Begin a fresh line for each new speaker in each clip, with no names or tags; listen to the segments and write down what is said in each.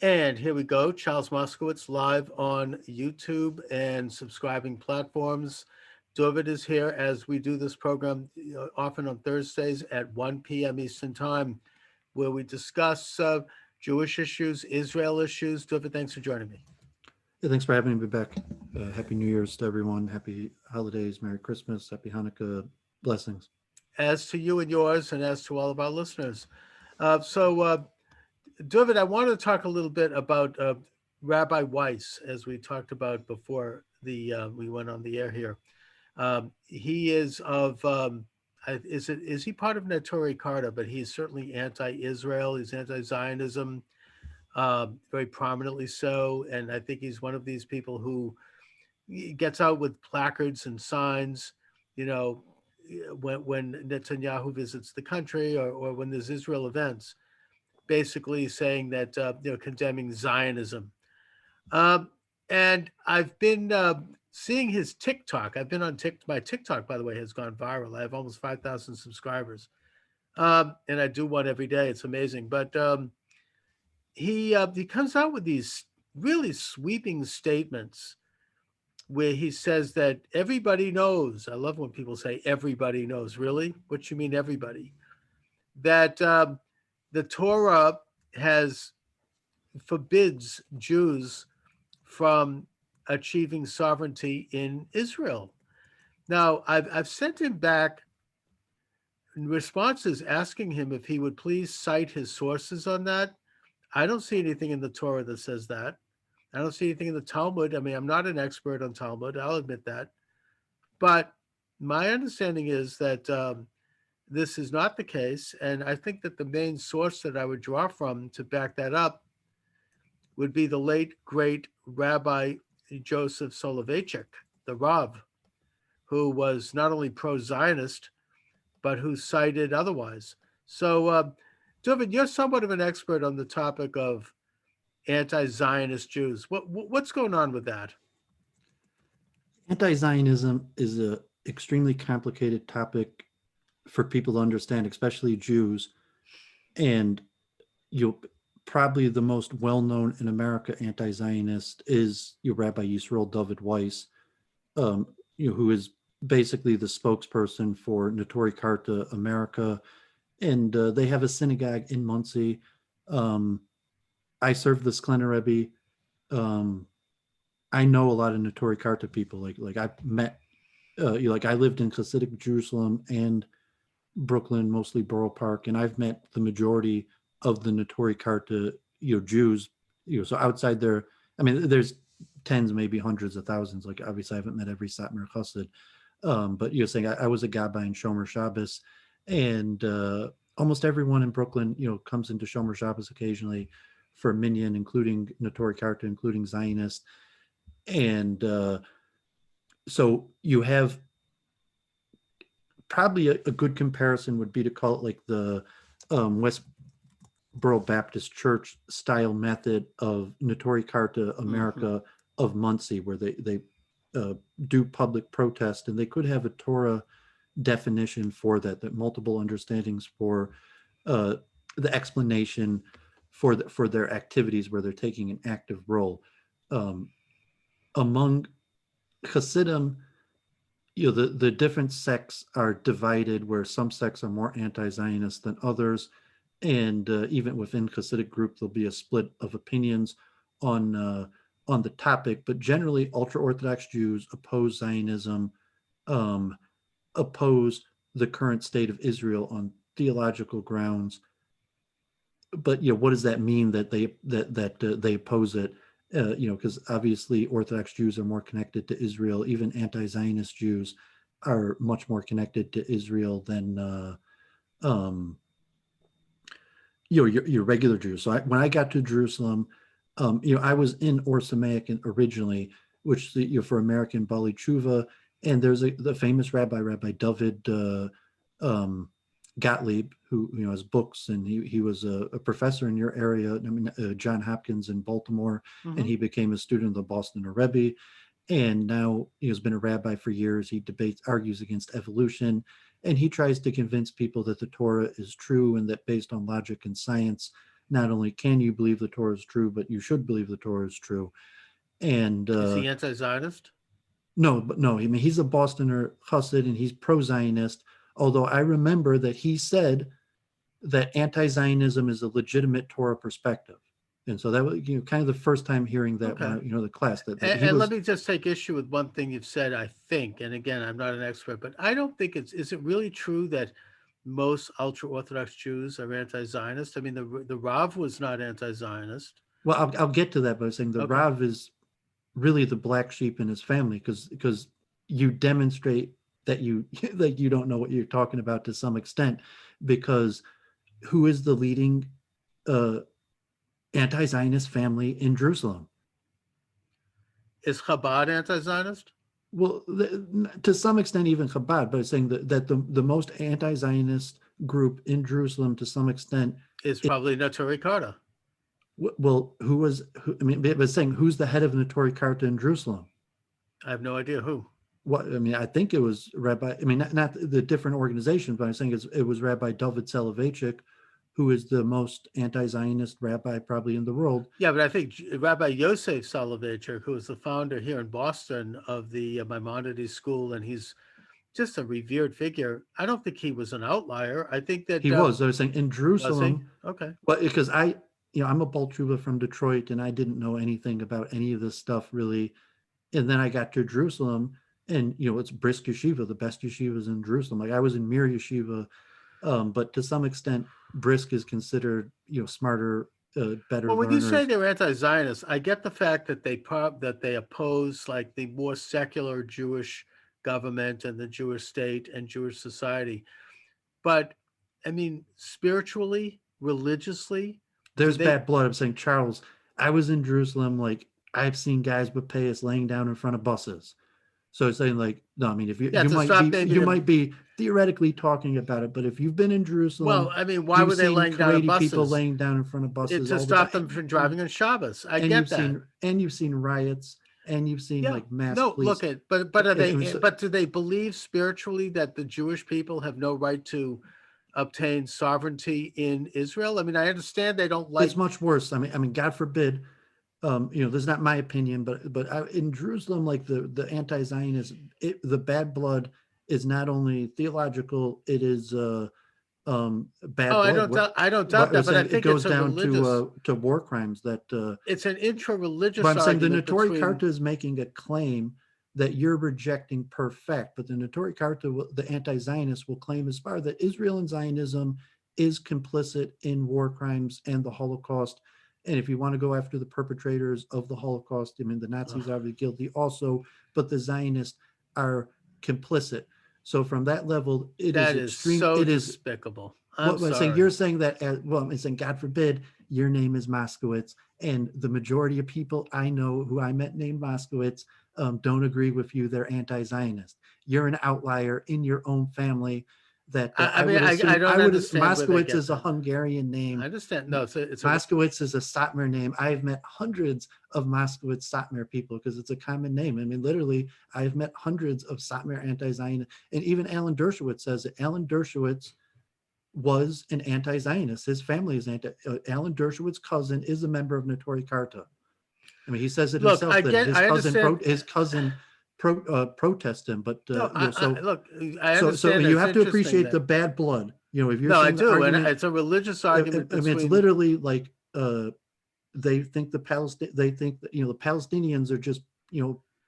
And here we go. Charles Moscowitz live on YouTube and subscribing platforms. Dooovid is here as we do this program often on Thursdays at 1 p.m. Eastern Time, where we discuss Jewish issues, Israel issues. Dooovid, thanks for joining me.
Yeah, thanks for having me back. Happy New Year's to everyone. Happy holidays, Merry Christmas, Happy Hanukkah, blessings.
As to you and yours, and as to all of our listeners. Dooovid, I want to talk a little bit about Rabbi Weiss, as we talked about before we went on the air here. He is of is he part of Neturei Karta? But he's certainly anti-Israel. He's anti-Zionism, very prominently so. And I think he's one of these people who gets out with placards and signs, you know, when Netanyahu visits the country or when there's Israel events, basically saying that condemning Zionism. Um, and I've been seeing his TikTok. I've been on my TikTok, by the way, has gone viral. I have almost 5,000 subscribers, and I do one every day. It's amazing. But he comes out with these really sweeping statements where he says that everybody knows. I love when people say everybody knows. Really, what you mean, everybody? That the Torah has forbids Jews from achieving sovereignty in Israel. Now, I've sent him back responses asking him if he would please cite his sources on that. I don't see anything in the Torah that says that. I don't see anything in the Talmud. I mean, I'm not an expert on Talmud, I'll admit that. But my understanding is that this is not the case. And I think that the main source that I would draw from to back that up would be the late, great Rabbi Joseph Soloveitchik, the Rav, who was not only pro-Zionist, but who cited otherwise. So, Dooovid, you're somewhat of an expert on the topic of anti-Zionist Jews. What's going on with that?
Anti-Zionism is a extremely complicated topic for people to understand, especially Jews. And you'll probably the most well-known in America anti-Zionist is your Rabbi Dooovid Weiss, who is basically the spokesperson for Neturei Karta America, and they have a synagogue in Monsey. I served the Sklener Rebbe. I know a lot of Neturei Karta people. Like I've met, I lived in Hasidic Jerusalem and Brooklyn, mostly Borough Park, and I've met the majority of the Neturei Karta, Jews. So outside there, I mean, there's tens, maybe hundreds of thousands. Like obviously, I haven't met every Satmar Chassid, but you're saying I was a Gabbai in Shomer Shabbos, and almost everyone in Brooklyn, comes into Shomer Shabbos occasionally for minyan, including Neturei Karta, including Zionist, and so you have probably a good comparison would be to call it like the Westboro Baptist Church style method of Neturei Karta America of Monsey, where they do public protest, and they could have a Torah definition for that multiple understandings for the explanation for their activities where they're taking an active role. Among Hasidim, the different sects are divided, where some sects are more anti-Zionist than others, and even within Hasidic group, there'll be a split of opinions on the topic. But generally, ultra-Orthodox Jews oppose Zionism, oppose the current state of Israel on theological grounds. But what does that mean that they oppose it? Because obviously Orthodox Jews are more connected to Israel. Even anti-Zionist Jews are much more connected to Israel than your regular Jews. So when I got to Jerusalem, I was in Or Samaic originally, which for American Bali Tshuva, and there's the famous Rabbi Dooovid Gottlieb, who has books, and he was a professor in your area. I mean, John Hopkins in Baltimore, and he became a student of the Boston Rebbe, and now he has been a rabbi for years. He argues against evolution, and he tries to convince people that the Torah is true and that based on logic and science, not only can you believe the Torah is true, but you should believe the Torah is true. And
Is he anti-Zionist?
no, but no, I mean, he's a Bostoner Chassid and he's pro-Zionist. Although I remember that he said that anti-Zionism is a legitimate Torah perspective. And so that was, kind of the first time hearing that,
Okay.
when the class that he
And
was.
let me just take issue with one thing you've said, I think, and again, I'm not an expert, but I don't think is it really true that most ultra-Orthodox Jews are anti-Zionist? I mean, the Rav was not anti-Zionist.
Well, I'll get to that, but I'm saying the
Okay.
Rav is really the black sheep in his family because you demonstrate that you like you don't know what you're talking about to some extent, because who is the leading anti-Zionist family in Jerusalem?
Is Chabad anti-Zionist?
Well, to some extent, even Chabad, but it's saying that the most anti-Zionist group in Jerusalem, to some extent,
Is probably Neturei Karta.
well, I mean, it was saying who's the head of Neturei Karta in Jerusalem?
I have no idea who.
What I mean, I think it was Rabbi. I mean, not the different organizations, but I'm saying it was Rabbi Dooovid Soloveitchik, who is the most anti-Zionist rabbi probably in the world.
Yeah, but I think Rabbi Yosef Soloveitchik, who is the founder here in Boston of the Maimonides School, and he's just a revered figure. I don't think he was an outlier. I think that
He was. I was saying in
was he?
Jerusalem,
Okay.
but because I'm a Baltruba from Detroit, and I didn't know anything about any of this stuff really. And then I got to Jerusalem, and it's Brisk Yeshiva, the best yeshivas in Jerusalem. Like I was in Mir Yeshiva, but to some extent, Brisk is considered smarter, better
Well, when you say
learners.
they're anti-Zionist, I get the fact that they oppose like the more secular Jewish government and the Jewish state and Jewish society. But I mean, spiritually, religiously,
There's
they?
bad blood. I'm saying, Charles, I was in Jerusalem. Like I've seen guys with payas laying down in front of buses. So it's saying like, no, I mean, if you might be theoretically talking about it, but if you've been in Jerusalem,
well, I mean, why were they laying down on buses?
People laying down in front of buses
to stop them from driving on Shabbos. I get that.
You've seen riots, and you've seen like mass police.
Look but are they? But do they believe spiritually that the Jewish people have no right to obtain sovereignty in Israel? I mean, I understand they don't like.
It's much worse. I mean, God forbid. This is not my opinion, but in Jerusalem, like the anti-Zionist, the bad blood is not only theological; it is bad blood.
I don't doubt that, but I think
it goes
it's
down to war crimes. That
it's an intra-religious.
But I'm saying the Neturei Karta is making a claim that you're rejecting perfect, but the Neturei Karta, the anti-Zionists, will claim as far that Israel and Zionism is complicit in war crimes and the Holocaust. And if you want to go after the perpetrators of the Holocaust, I mean, the Nazis are guilty also, but the Zionists are complicit. So from that level, it is extreme.
So despicable. I'm
saying you're saying that. I'm saying, God forbid, your name is Moscowitz, and the majority of people I know who I met named Moscowitz don't agree with you. They're anti-Zionist. You're an outlier in your own family. That
I don't understand.
Moscowitz is a Hungarian name.
I understand. No, it's
Moscowitz is a Satmar name. I've met hundreds of Moscowitz Satmar people because it's a common name. I mean, literally, I've met hundreds of Satmar anti-Zionist, and even Alan Dershowitz says that Alan Dershowitz was an anti-Zionist. His family is Alan Dershowitz's cousin is a member of Neturei Karta. I mean, he says it himself that his cousin protest him, but
I understand.
So you have to appreciate the bad blood. If you're
I do, and it's a religious argument.
I mean, it's literally like they think the Palestinians are just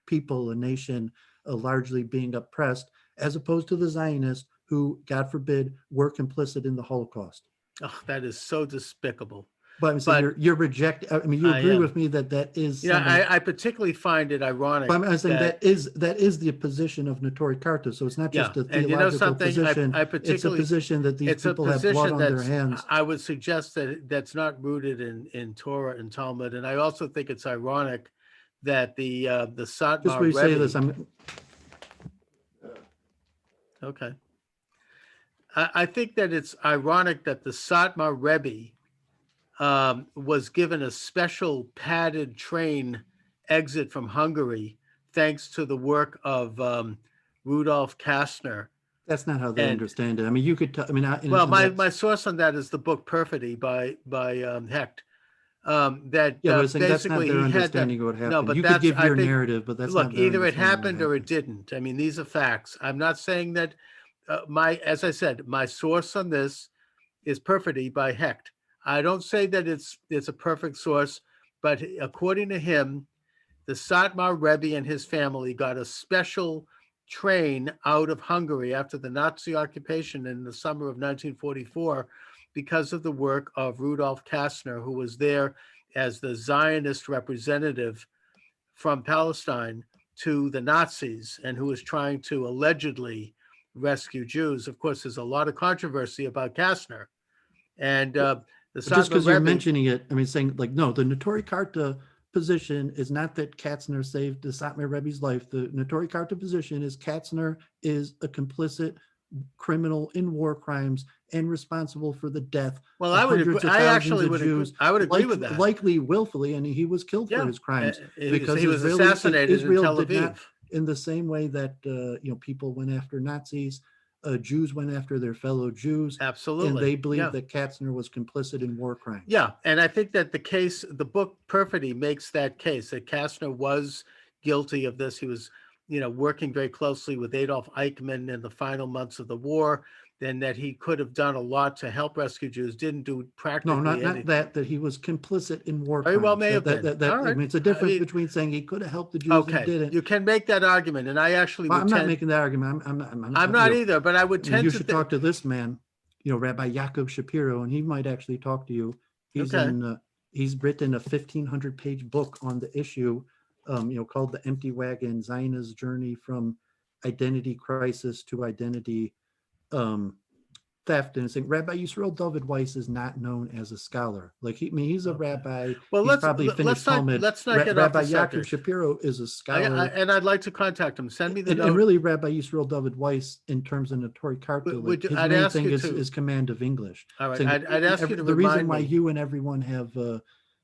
people, a nation, largely being oppressed, as opposed to the Zionists, who, God forbid, were complicit in the Holocaust.
Oh, that is so despicable.
But I'm saying you're rejecting. I mean, you agree with me that is.
Yeah, I particularly find it ironic.
But I'm saying that is the position of Neturei Karta. So it's not just a theological position. It's a position that these people have blood on their hands.
I would suggest that that's not rooted in Torah and Talmud, and I also think it's ironic that the Satmar.
Just when you say this,
okay. I think that it's ironic that the Satmar Rebbe was given a special padded train exit from Hungary, thanks to the work of Rudolf Kastner,
That's not how they
And
understand it. I mean, you could tell. I mean,
well,
and
my
that's
source on that is the book Perfidy by Hecht. That
yeah, but I'm saying that's not
basically
their
he had to.
understanding of what
No,
happened.
but
You could
that's,
give
I
your
think,
narrative, but that's
look,
not their
either it
understanding of what
happened or it
happened.
didn't. I mean, these are facts. I'm not saying that as I said, my source on this is Perfidy by Hecht. I don't say that it's a perfect source, but according to him, the Satmar Rebbe and his family got a special train out of Hungary after the Nazi occupation in the summer of 1944 because of the work of Rudolf Kastner, who was there as the Zionist representative from Palestine to the Nazis and who was trying to allegedly rescue Jews. Of course, there's a lot of controversy about Kastner. And the
But just
Satmar
because you're
Rebbe,
mentioning it, I mean, saying like, no, the Notori Karta position is not that Katzner saved the Satmar Rebbe's life. The Notori Karta position is Katzner is a complicit criminal in war crimes and responsible for the death
well,
of
I would agree.
hundreds of
I
thousands
actually
of
would agree.
Jews,
I would agree with that.
likely willfully, and he was killed for
Yeah,
his crimes
he
because
was assassinated in
Israel
Tel
did not,
Aviv.
in the same way that people went after Nazis, Jews went after their fellow Jews, and
Absolutely,
they believed
yeah,
that Katzner was complicit in war crimes.
yeah. And I think that the book Perfidy makes that case that Kastner was guilty of this. He was, working very closely with Adolf Eichmann in the final months of the war. Then that he could have done a lot to help rescue Jews, didn't do
No,
practically
not
anything.
that he was complicit in war
Very well
crimes.
may have been.
That
All
I
right.
mean, it's a
I
difference
mean,
between saying he could have helped the Jews and
okay,
didn't.
you can make that argument, and I actually
Well,
would
I'm not
tend.
making that argument.
I'm not either, but I would
I mean,
tend
you
to
should
think.
talk to this man, Rabbi Yaakov Shapiro, and he might actually talk to you. He's
Okay.
in. He's written a 1,500-page book on the issue, called "The Empty Wagon: Zionist Journey from Identity Crisis to Identity um, Theft." And saying Rabbi Yisrael Dooovid Weiss is not known as a scholar. Like he's a
Okay.
rabbi.
Well,
He's probably finished Talmud.
let's not get off
Rabbi
the
Yaakov
subject.
Shapiro is a scholar.
And I'd like to contact him. Send me the
And
note.
really, Rabbi Yisrael David Weiss, in terms of Notori Karta, like his
I'd
main
ask
thing
you to.
is command of English.
All right.
Saying
I'd ask you to
the reason
remind
why
me.
you and everyone have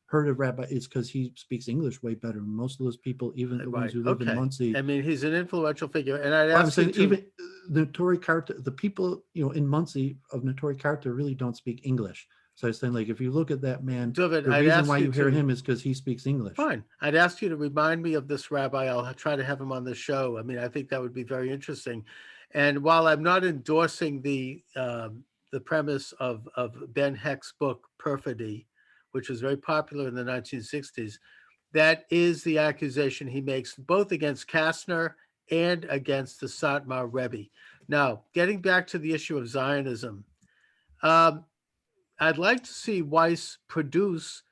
heard of Rabbi is because he speaks English way better. Most of those people, even the ones
Right.
who live in
Okay.
Muncie,
I mean, he's an influential figure, and I'd
well, I'm
ask you
saying
to.
even the Notori Karta, the people in Muncie of Notori Karta really don't speak English. So I was saying, like, if you look at that man,
Dooovid,
the
I'd
reason
ask
why
you
you hear
to.
him is because he speaks English.
Fine. I'd ask you to remind me of this rabbi. I'll try to have him on the show. I mean, I think that would be very interesting. And while I'm not endorsing the premise of Ben Hecht's book Perfidy, which was very popular in the 1960s, that is the accusation he makes both against Kastner and against the Satmar Rebbe. Now, getting back to the issue of Zionism, um, I'd like to see Weiss produce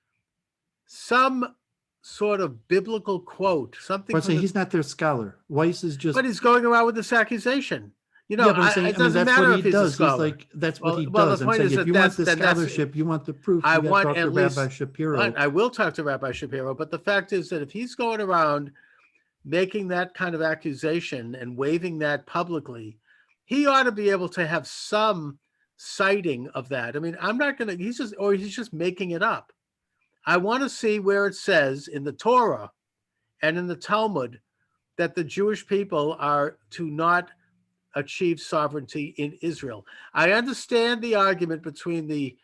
some sort of biblical quote, something
But I'm
from
saying
the.
he's not their scholar. Weiss is just
But he's going around with this accusation.
yeah, but I'm saying,
It
I mean,
doesn't
that's what
matter
he
if he's a
does. He's
scholar.
like, that's what
Well,
he
the
does. I'm
point
saying,
is
if
that
you want the
that's.
scholarship, you want the proof,
I
you got to
want
talk to
at
Rabbi
least.
Shapiro.
I will talk to Rabbi Shapiro, but the fact is that if he's going around making that kind of accusation and waving that publicly, he ought to be able to have some citing of that. I mean, I'm not going to. He's just making it up. I want to see where it says in the Torah and in the Talmud that the Jewish people are to not achieve sovereignty in Israel. I understand the argument between the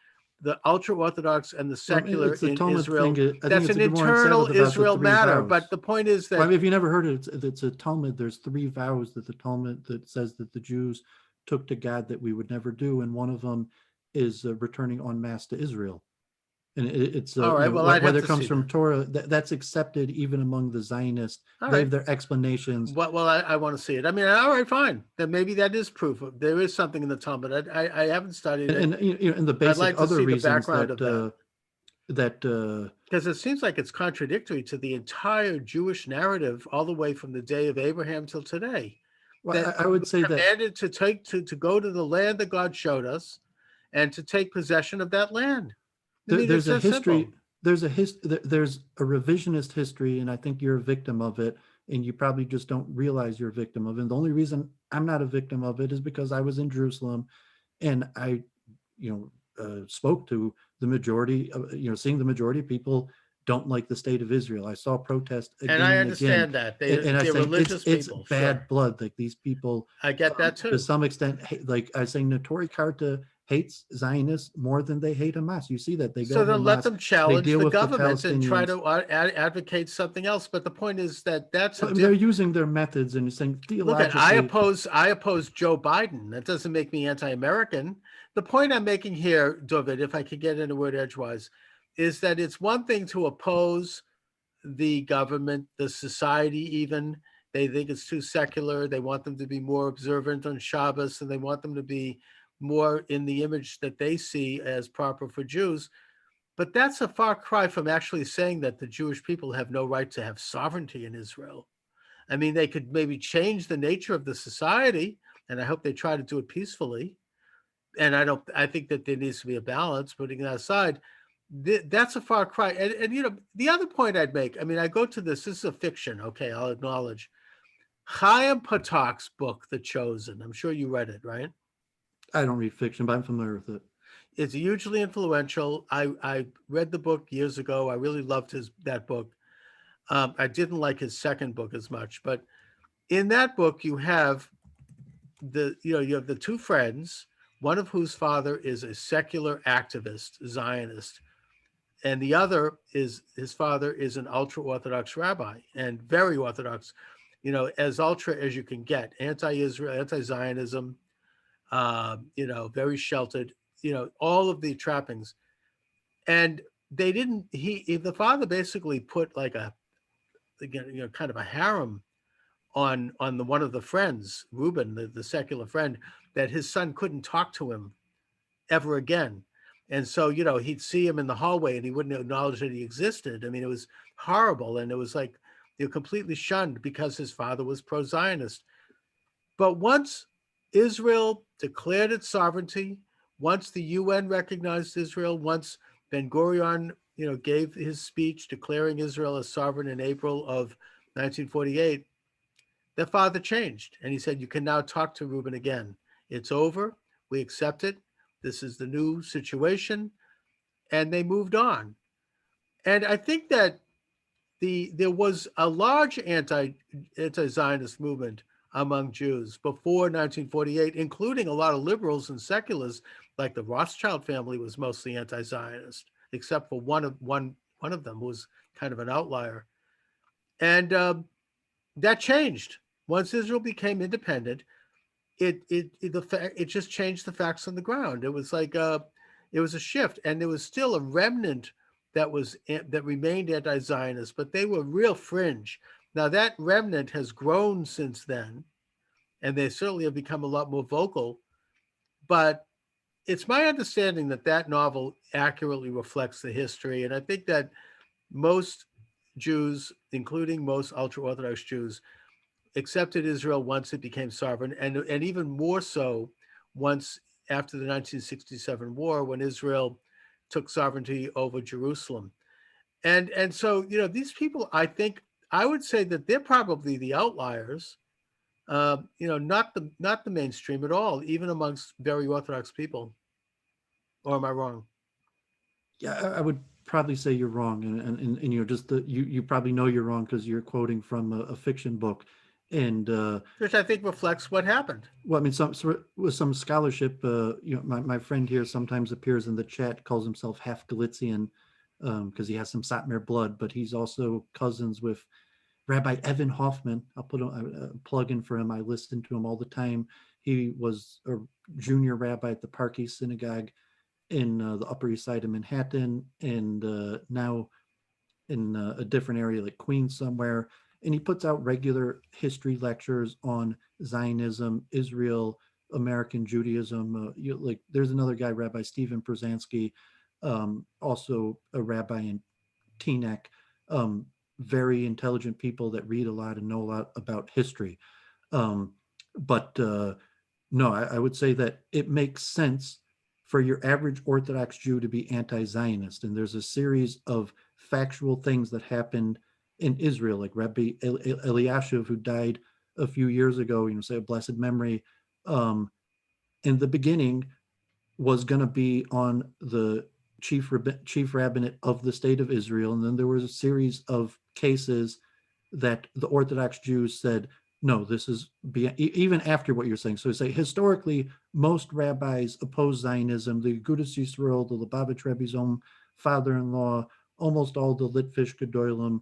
ultra-Orthodox and the
Well, I mean,
secular
it's the
in
Talmud
Israel.
thing. I think
That's
it's
an
a Gemara in
internal
Sabbath about the
Israel
three
matter. But
vows.
the point is
Well, I
that,
mean, if you never heard it, it's a Talmud. There's 3 vows that the Talmud that says that the Jews took to God that we would never do, and one of them is returning en masse to Israel. And it's
all right, well, I'd have
whether it
to
comes
see
from
that.
Torah, that's accepted even among the Zionists.
All
They
right.
have their explanations.
Well, I want to see it. I mean, all right, fine. Then maybe that is proof. There is something in the Talmud. I haven't studied it.
And the
I'd
basic
like to
other
see the
reasons
background of that.
that
Because it seems like it's contradictory to the entire Jewish narrative all the way from the day of Abraham till today.
well,
That
I would say
we're
that
commanded to go to the land that God showed us and to take possession of that land. I mean, it's
there's a
so
history,
simple.
there's a revisionist history, and I think you're a victim of it, and you probably just don't realize you're a victim of it. And the only reason I'm not a victim of it is because I was in Jerusalem, and I spoke to the majority of, seeing the majority of people don't like the state of Israel. I saw protests
And
again
I
and again,
understand that
and I
they're
saying
religious
it's
people.
bad
Sure,
blood. Like these people,
I get that
to
too.
some extent, like I was saying, Notori Karta hates Zionists more than they hate Hamas. You see that they go
So
to
then let
Hamas,
them
they
challenge
deal
the
with the
government and try
Palestinians.
to advocate something else. But the point is that that's a
Well, I mean, they're
diff.
using their methods and saying
Look at
theologically.
I oppose Joe Biden. That doesn't make me anti-American. The point I'm making here, Dooovid, if I could get in a word edgewise, is that it's one thing to oppose the government, the society even. They think it's too secular. They want them to be more observant on Shabbos, and they want them to be more in the image that they see as proper for Jews. But that's a far cry from actually saying that the Jewish people have no right to have sovereignty in Israel. I mean, they could maybe change the nature of the society, and I hope they try to do it peacefully. And I think that there needs to be a balance, putting that aside. That's a far cry. And, you know, the other point I'd make, I mean, I go to this is a fiction. Okay, I'll acknowledge. Chaim Potok's book, The Chosen. I'm sure you read it, right?
I don't read fiction, but I'm familiar with it.
It's hugely influential. I read the book years ago. I really loved that book. I didn't like his second book as much, but in that book you have you have the two friends, one of whose father is a secular activist, Zionist, and the other is his father is an ultra-Orthodox rabbi and very Orthodox, as ultra as you can get, anti-Israel, anti-Zionism, very sheltered, all of the trappings. And they didn't. The father basically put like again, kind of a harem on the one of the friends, Reuben, the secular friend, that his son couldn't talk to him ever again. And so, he'd see him in the hallway and he wouldn't acknowledge that he existed. I mean, it was horrible. And it was like completely shunned because his father was pro-Zionist. But once Israel declared its sovereignty, once the UN recognized Israel, once Ben Gurion, gave his speech declaring Israel as sovereign in April of 1948, their father changed. And he said, you can now talk to Reuben again. It's over. We accept it. This is the new situation. And they moved on. And I think that there was a large anti-Zionist movement among Jews before 1948, including a lot of liberals and seculars, like the Rothschild family was mostly anti-Zionist, except for one of them who was kind of an outlier. And that changed once Israel became independent. It just changed the facts on the ground. It was like it was a shift, and there was still a remnant that remained anti-Zionist, but they were real fringe. Now that remnant has grown since then, and they certainly have become a lot more vocal. But it's my understanding that that novel accurately reflects the history, and I think that most Jews, including most ultra-Orthodox Jews, accepted Israel once it became sovereign, and even more so once after the 1967 war, when Israel took sovereignty over Jerusalem. And so, these people, I would say that they're probably the outliers, not the mainstream at all, even amongst very Orthodox people. Or am I wrong?
Yeah, I would probably say you're wrong, and you're just you probably know you're wrong because you're quoting from a fiction book, and
Which I think reflects what happened.
well, I mean, with some scholarship, my friend here sometimes appears in the chat, calls himself half Galician, because he has some Satmar blood, but he's also cousins with Rabbi Evan Hoffman. I'll put a plug in for him. I listen to him all the time. He was a junior rabbi at the Park East Synagogue in the Upper East Side of Manhattan, and now in a different area like Queens somewhere. And he puts out regular history lectures on Zionism, Israel, American Judaism. Like there's another guy, Rabbi Stephen Przansky, also a rabbi in Teaneck. Very intelligent people that read a lot and know a lot about history. But no, I would say that it makes sense for your average Orthodox Jew to be anti-Zionist. And there's a series of factual things that happened in Israel, like Rabbi Eliashiv, who died a few years ago, say a blessed memory, in the beginning was going to be on the chief rabbinate of the state of Israel, and then there was a series of cases that the Orthodox Jews said, no, this is even after what you're saying. So say historically, most rabbis oppose Zionism. The Agudas Yisrael, the Lubavitch Rebbe's own father-in-law, almost all the Litvish Gedolim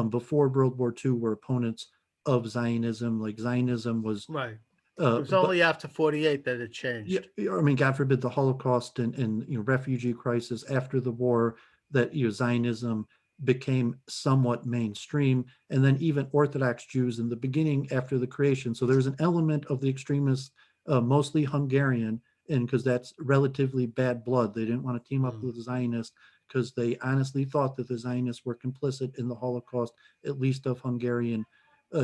before World War II were opponents of Zionism. Like Zionism was,
Right. It was only after 48 that it
yeah,
changed.
I mean, God forbid the Holocaust and refugee crisis after the war, that Zionism became somewhat mainstream, and then even Orthodox Jews in the beginning after the creation. So there's an element of the extremists, mostly Hungarian, and because that's relatively bad blood. They didn't want to team up with the Zionists because they honestly thought that the Zionists were complicit in the Holocaust, at least of Hungarian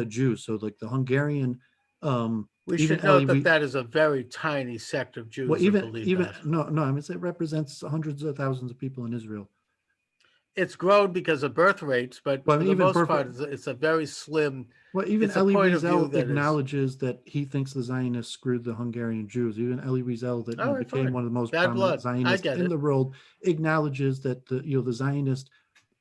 Jews. So like the Hungarian,
We
even
should note that
Elie
that is a very tiny sect of
well,
Jews that believe
even
that.
no, I mean it represents hundreds of thousands of people in Israel.
It's grown because of birth rates, but
Well, I
for
mean,
the most part, it's a very slim.
even
It's a
Elie
point of view
Wiesel
that is
acknowledges that he thinks the Zionists screwed the Hungarian Jews. Even Elie Wiesel, that
all right.
became
Fine,
one of the most
bad
prominent
blood. I
Zionists
get
in
it.
the world, acknowledges that the Zionists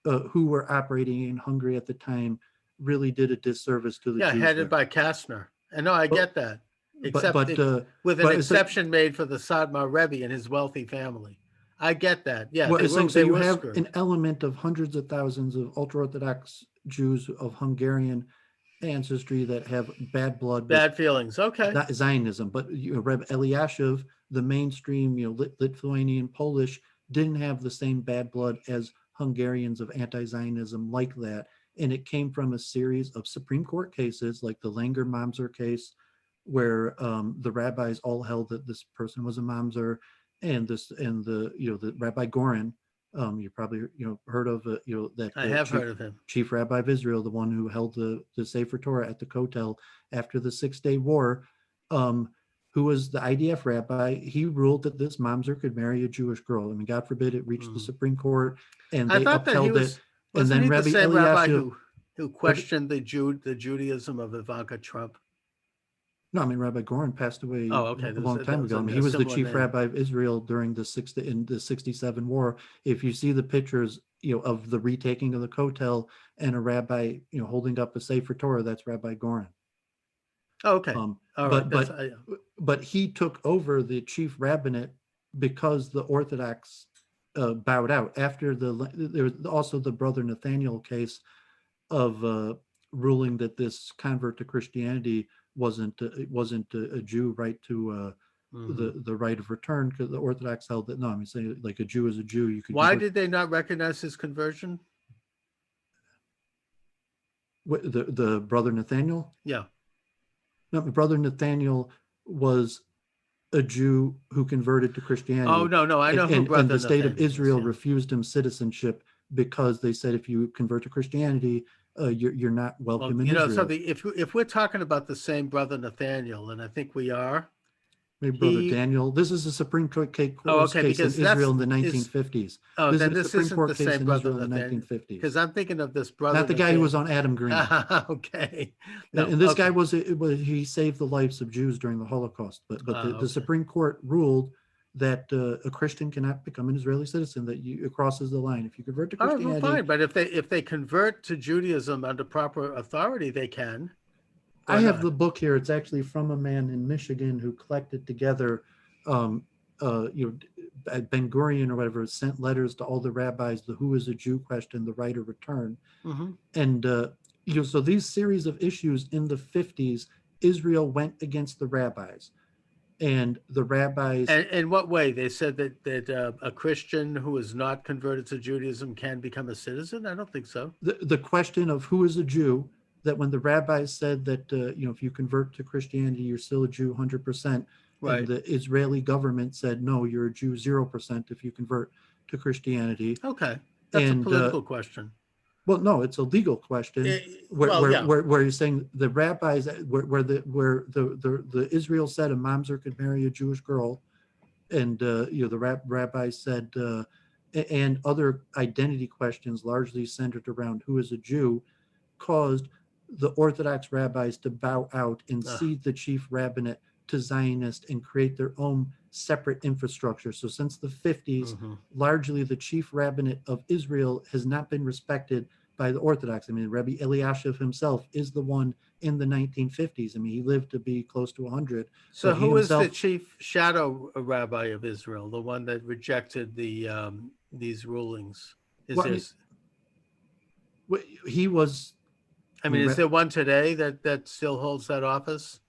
who were operating in Hungary at the time really did a disservice to the
Yeah,
Jews
headed
there.
by Kastner. And no, I
But
get that.
but
Except
but
with an
but it's like,
exception made for the Sadmar Rebbe and his wealthy family. I get that. Yeah,
well, it's like, so
they
you
were
have an
screwed.
element of hundreds of thousands of ultra-Orthodox Jews of Hungarian ancestry that have bad blood with
Bad feelings. Okay.
Zionism. But Reb Eliashiv, the mainstream, Lithuanian, Polish, didn't have the same bad blood as Hungarians of anti-Zionism like that. And it came from a series of Supreme Court cases, like the Langer Mamzer case, where the rabbis all held that this person was a Mamzer, and the Rabbi Goren, you probably heard of that
I have heard of him.
chief rabbi of Israel, the one who held the Sefer Torah at the Kotel after the 6-Day War, who was the IDF rabbi. He ruled that this mamzer could marry a Jewish girl. I mean, God forbid it reached the Supreme Court and
I
they
thought that he
upheld it.
was,
And
wasn't
then
he the
Rabbi
same rabbi
Eliashiv,
who questioned the Judaism of Ivanka Trump?
no, I mean, Rabbi Goren passed away
Oh, okay.
a long
That
time
was
ago. I mean,
a
he was the
similar
chief
name.
rabbi of Israel during in the 67 war. If you see the pictures, of the retaking of the Kotel and a rabbi, holding up a Sefer Torah, that's Rabbi Goren.
Oh, okay. All right.
But but he took over the chief rabbinate because the Orthodox bowed out. After there was also the brother Nathaniel case of ruling that this convert to Christianity wasn't a Jew, right to the right of return, because the Orthodox held that no, I mean, saying like a Jew is a Jew, you could
Why
convert.
did they not recognize his conversion?
The brother Nathaniel?
Yeah.
No, brother Nathaniel was a Jew who converted to
Oh,
Christianity,
no. I know who
and
Brother
the state of
Nathaniel is.
Israel
Yeah.
refused him citizenship because they said if you convert to Christianity, you're not
Well,
welcome in Israel.
something. If we're talking about the same Brother Nathaniel, and I think we are,
Maybe Brother Daniel. This is a Supreme Court case
okay,
in
because
Israel in the 1950s.
oh,
This is
then
a
this
Supreme
isn't the
Court case
same
in
Brother
Israel in the
Nathaniel,
1950s.
because I'm thinking of this Brother
Not the guy who was on Adam Green.
Okay. No.
And this guy
Okay.
he saved the lives of Jews during the Holocaust. But the
Okay.
Supreme Court ruled that a Christian cannot become an Israeli citizen, that it crosses the line. If you convert to
All right, well,
Christianity,
fine. But if they convert to Judaism under proper authority, they can.
I
Or
have
not.
the book here. It's actually from a man in Michigan who collected together, Ben Gurion or whatever sent letters to all the rabbis, the who is a Jew question, the right of return.
Mm-hmm.
And, so these series of issues in the 50s, Israel went against the rabbis. And the rabbis.
And in what way? They said that a Christian who is not converted to Judaism can become a citizen? I don't think so.
The question of who is a Jew, that when the rabbis said that, if you convert to Christianity, you're still a Jew 100%.
Right.
And the Israeli government said, no, you're a Jew 0% if you convert to Christianity.
Okay. That's a political question.
Well, no, it's a legal question. Where you're saying the rabbis, where the Israel said a mamzer could marry a Jewish girl, and the rabbis said, and other identity questions largely centered around who is a Jew, caused the Orthodox rabbis to bow out and cede the chief rabbinate to Zionists and create their own separate infrastructure. So since the 50s,
Mm-hmm.
largely the chief rabbinate of Israel has not been respected by the Orthodox. I mean, Rabbi Eliashiv himself is the one in the 1950s. I mean, he lived to be close to 100,
So
but he
who is the
himself,
chief shadow rabbi of Israel, the one that rejected these rulings? Is
well, I
there?
mean, he was,
I
I
mean,
mean,
is there one today that still holds that office?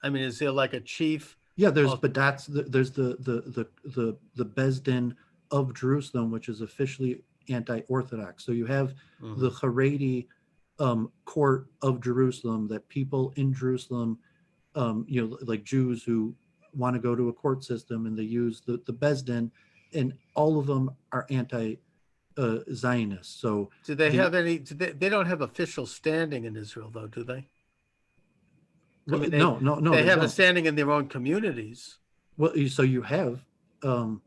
I mean, is there like a chief?
yeah, there's,
Of,
but there's the Besdin of Jerusalem, which is officially anti-Orthodox. So you have the
mm-hmm.
Haredi court of Jerusalem, that people in Jerusalem, like Jews who want to go to a court system, and they use the Besdin, and all of them are anti-Zionist. So
Do they
the
have any? They don't have official standing in Israel, though, do they? I
well,
mean,
no,
they
they
have a
don't.
standing in their own communities.
Well, so you have um,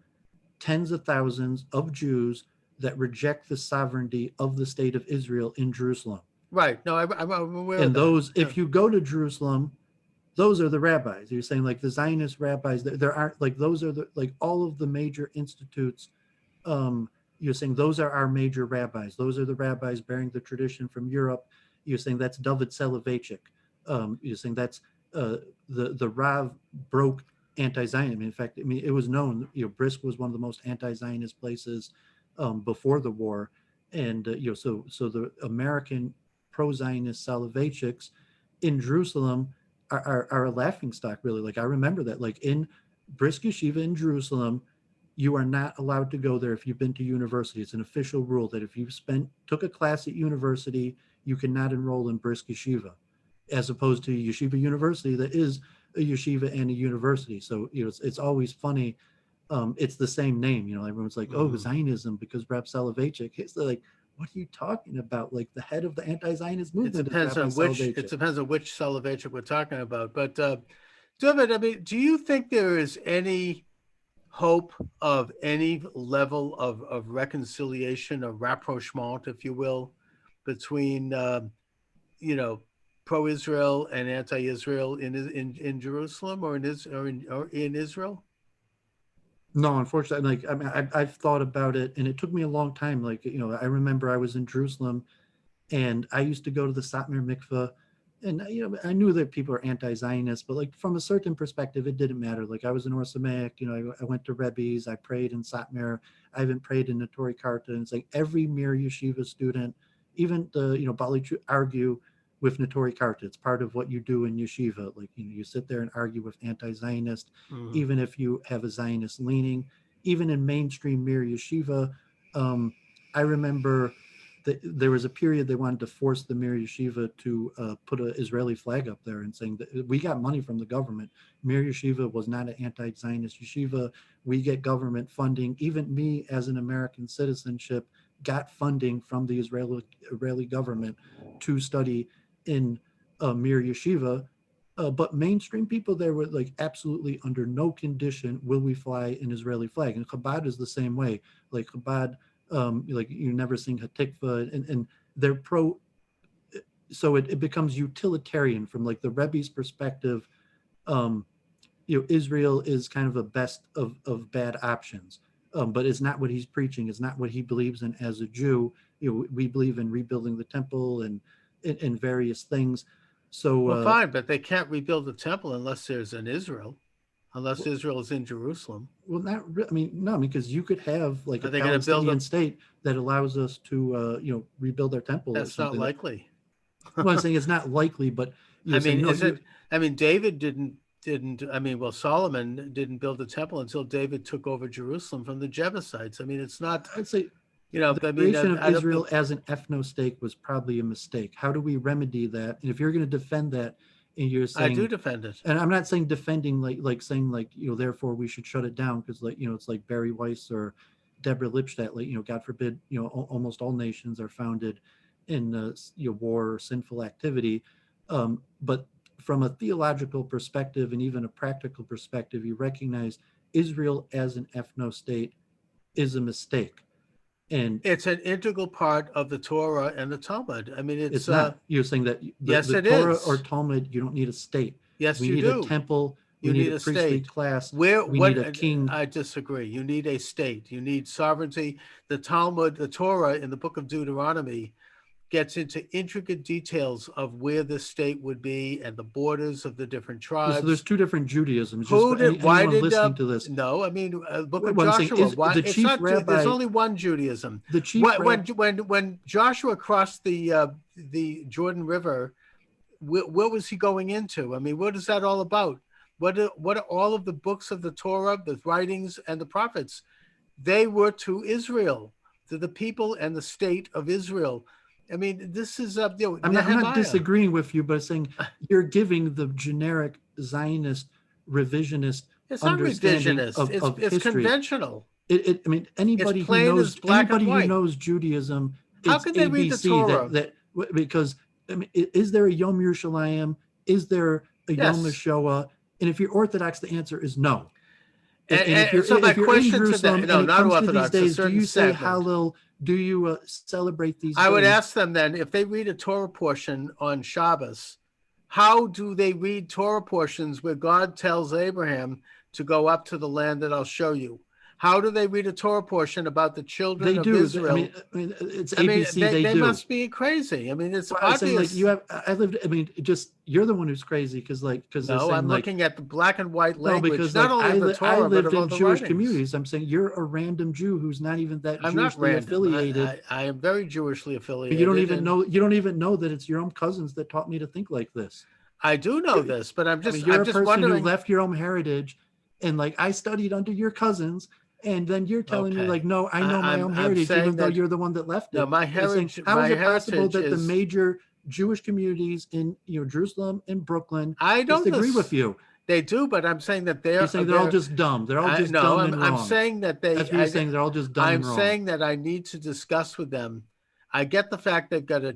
tens of thousands of Jews that reject the sovereignty of the state of Israel in Jerusalem.
Right. No, I'm aware of
And
that.
those,
Yeah.
if you go to Jerusalem, those are the rabbis. You're saying like the Zionist rabbis, there aren't, like, those are the, like, all of the major institutes. You're saying those are our major rabbis. Those are the rabbis bearing the tradition from Europe. You're saying that's Dooovid Soloveitchik. You're saying that's the Rav broke anti-Zionism. I mean, in fact, I mean, it was known. Brisk was one of the most anti-Zionist places before the war, and so the American pro-Zionist Soloveitchiks in Jerusalem are a laughing stock, really. Like, I remember that, like, in Brisk Yeshiva in Jerusalem, you are not allowed to go there if you've been to university. It's an official rule that if you took a class at university, you cannot enroll in Brisk Yeshiva, as opposed to Yeshiva University, that is a yeshiva and a university. So it's always funny. It's the same name. Everyone's like, oh,
Mm-hmm.
Zionism because Rab Soloveitchik. It's like, what are you talking about? Like, the head of the anti-Zionist movement is Rabbi
It
Soloveitchik.
depends on which Soloveitchik we're talking about. But Dooovid, I mean, do you think there is any hope of any level of reconciliation or rapprochement, if you will, between you know pro-Israel and anti-Israel in Jerusalem or in Israel?
No, unfortunately, like, I mean, I've thought about it, and it took me a long time. Like, I remember I was in Jerusalem, and I used to go to the Satmar mikveh, and I knew that people are anti-Zionist, but, like, from a certain perspective, it didn't matter. Like, I was an Or Sameach, I went to Rebbe's, I prayed in Satmar, I even prayed in Notori Karta, and it's like every Mir Yeshiva student, even the Bali argue with Notori Karta. It's part of what you do in yeshiva. Like, you sit there and argue with anti-Zionist,
Mm-hmm.
even if you have a Zionist leaning. Even in mainstream Mir Yeshiva, I remember there was a period they wanted to force the Mir Yeshiva to put an Israeli flag up there, and saying that we got money from the government. Mir Yeshiva was not an anti-Zionist yeshiva. We get government funding. Even me, as an American citizenship, got funding from the Israeli government to study in Mir Yeshiva. But mainstream people there were like, absolutely under no condition will we fly an Israeli flag. And Chabad is the same way. Like, Chabad, like, you never sing Hatikva, and they're pro. So it becomes utilitarian from, like, the Rebbe's perspective. Um, Israel is kind of a best of bad options, but it's not what he's preaching. It's not what he believes in as a Jew. We believe in rebuilding the temple and various things. So
Well, fine, but they can't rebuild the temple unless there's an Israel, unless
well,
Israel is in Jerusalem.
well, not I mean, no, because you could have, like,
Are
a
they going to build
Palestinian
a?
state that allows us to rebuild our temple or
That's not
something.
likely.
Well, I'm saying it's not likely, but
I
you're
mean,
saying no.
is it? I mean, David didn't. I mean, well, Solomon didn't build a temple until David took over Jerusalem from the Jebusites. I mean, it's not.
I'd say
You know,
the
I mean,
creation of
I don't.
Israel as an ethno state was probably a mistake. How do we remedy that? And if you're going to defend that, and you're
I do
saying,
defend it.
and I'm not saying defending, like saying, like, therefore we should shut it down, because, like, it's like Barry Weiss or Deborah Lipstadt, like, God forbid, almost all nations are founded in war or sinful activity. But from a theological perspective and even a practical perspective, you recognize Israel as an ethno state is a mistake. And
It's an integral part of the Torah and the Talmud. I mean, it's
it's not. You're saying that
yes,
the
it
Torah or
is.
Talmud, you don't need a state.
Yes,
We
you
need a
do.
temple. We
You
need
need
a
a
priestly
state.
class.
Where
We
what
need a king.
I disagree. You need a state. You need sovereignty. The Talmud, the Torah in the book of Deuteronomy gets into intricate details of where the state would be and the borders of the different
Yeah, so there's
tribes.
two different Judaisms. Just
Who
for
did? Why
anyone
did?
listening to this,
No, I mean, Book of
what I'm saying
Joshua.
is
Why?
the
It's
chief
not. There's
rabbi,
only one Judaism.
the chief rabbi.
When Joshua crossed the Jordan River, what was he going into? I mean, what is that all about? What are all of the books of the Torah, the writings, and the prophets? They were to Israel, to the people and the state of Israel. I mean, this is
I'm not
Nehemiah.
disagreeing with you, but saying you're giving the generic Zionist revisionist
It's not
understanding
revisionist.
of
It's
history.
conventional.
I mean,
It's plain as black and
anybody who
white.
knows Judaism,
How
it's
can they read the
ABC.
Torah?
Because I mean, is there a Yom Yerushalayim? Is there a Yom
Yes.
HaShoah? And if you're Orthodox, the answer is no. And
And so my
if you're in
question to
Jerusalem
them,
and
no,
it
not
comes to these
Orthodox, a
days, do
certain
you say
segment.
Hallel? Do you celebrate these
I would
days?
ask them then, if they read a Torah portion on Shabbos, how do they read Torah portions where God tells Abraham to go up to the land that I'll show you? How do they read a Torah portion about the children
They
of
do.
Israel?
I mean, it's
I mean,
ABC. They
they
do.
must be crazy. I mean, it's
Well, I was saying, like,
obvious.
I lived, I mean, just, you're the one who's crazy because they're
No,
saying,
I'm
like,
looking at the black and white
no,
language,
because,
not
like,
only of the
I
Torah, but
lived
of all
in
the
Jewish
writings.
communities. I'm saying you're a random Jew who's not even that
I'm not
Jewishly
random.
affiliated.
I am very Jewishly
You don't
affiliated,
even
and
know, that it's your own cousins that taught me to think like this.
I do know this, but
I mean, you're
I'm
a
just
person who
wondering.
left your own heritage, and like I studied under your cousins, and then you're telling me like,
Okay,
no, I know my own
I'm
heritage,
saying
even though
that
you're the one that left
no,
it. And I'm saying, how
my
is it possible
heritage
that the
is.
major Jewish communities in Jerusalem and Brooklyn
I know
disagree with
this.
you?
They do, but I'm saying that
You're saying they're all just dumb. They're all
I
just
no,
dumb and
I'm
wrong.
saying that
That's what you're saying. They're all just dumb
I'm
and wrong.
saying that I need to discuss with them. I get the fact they've got a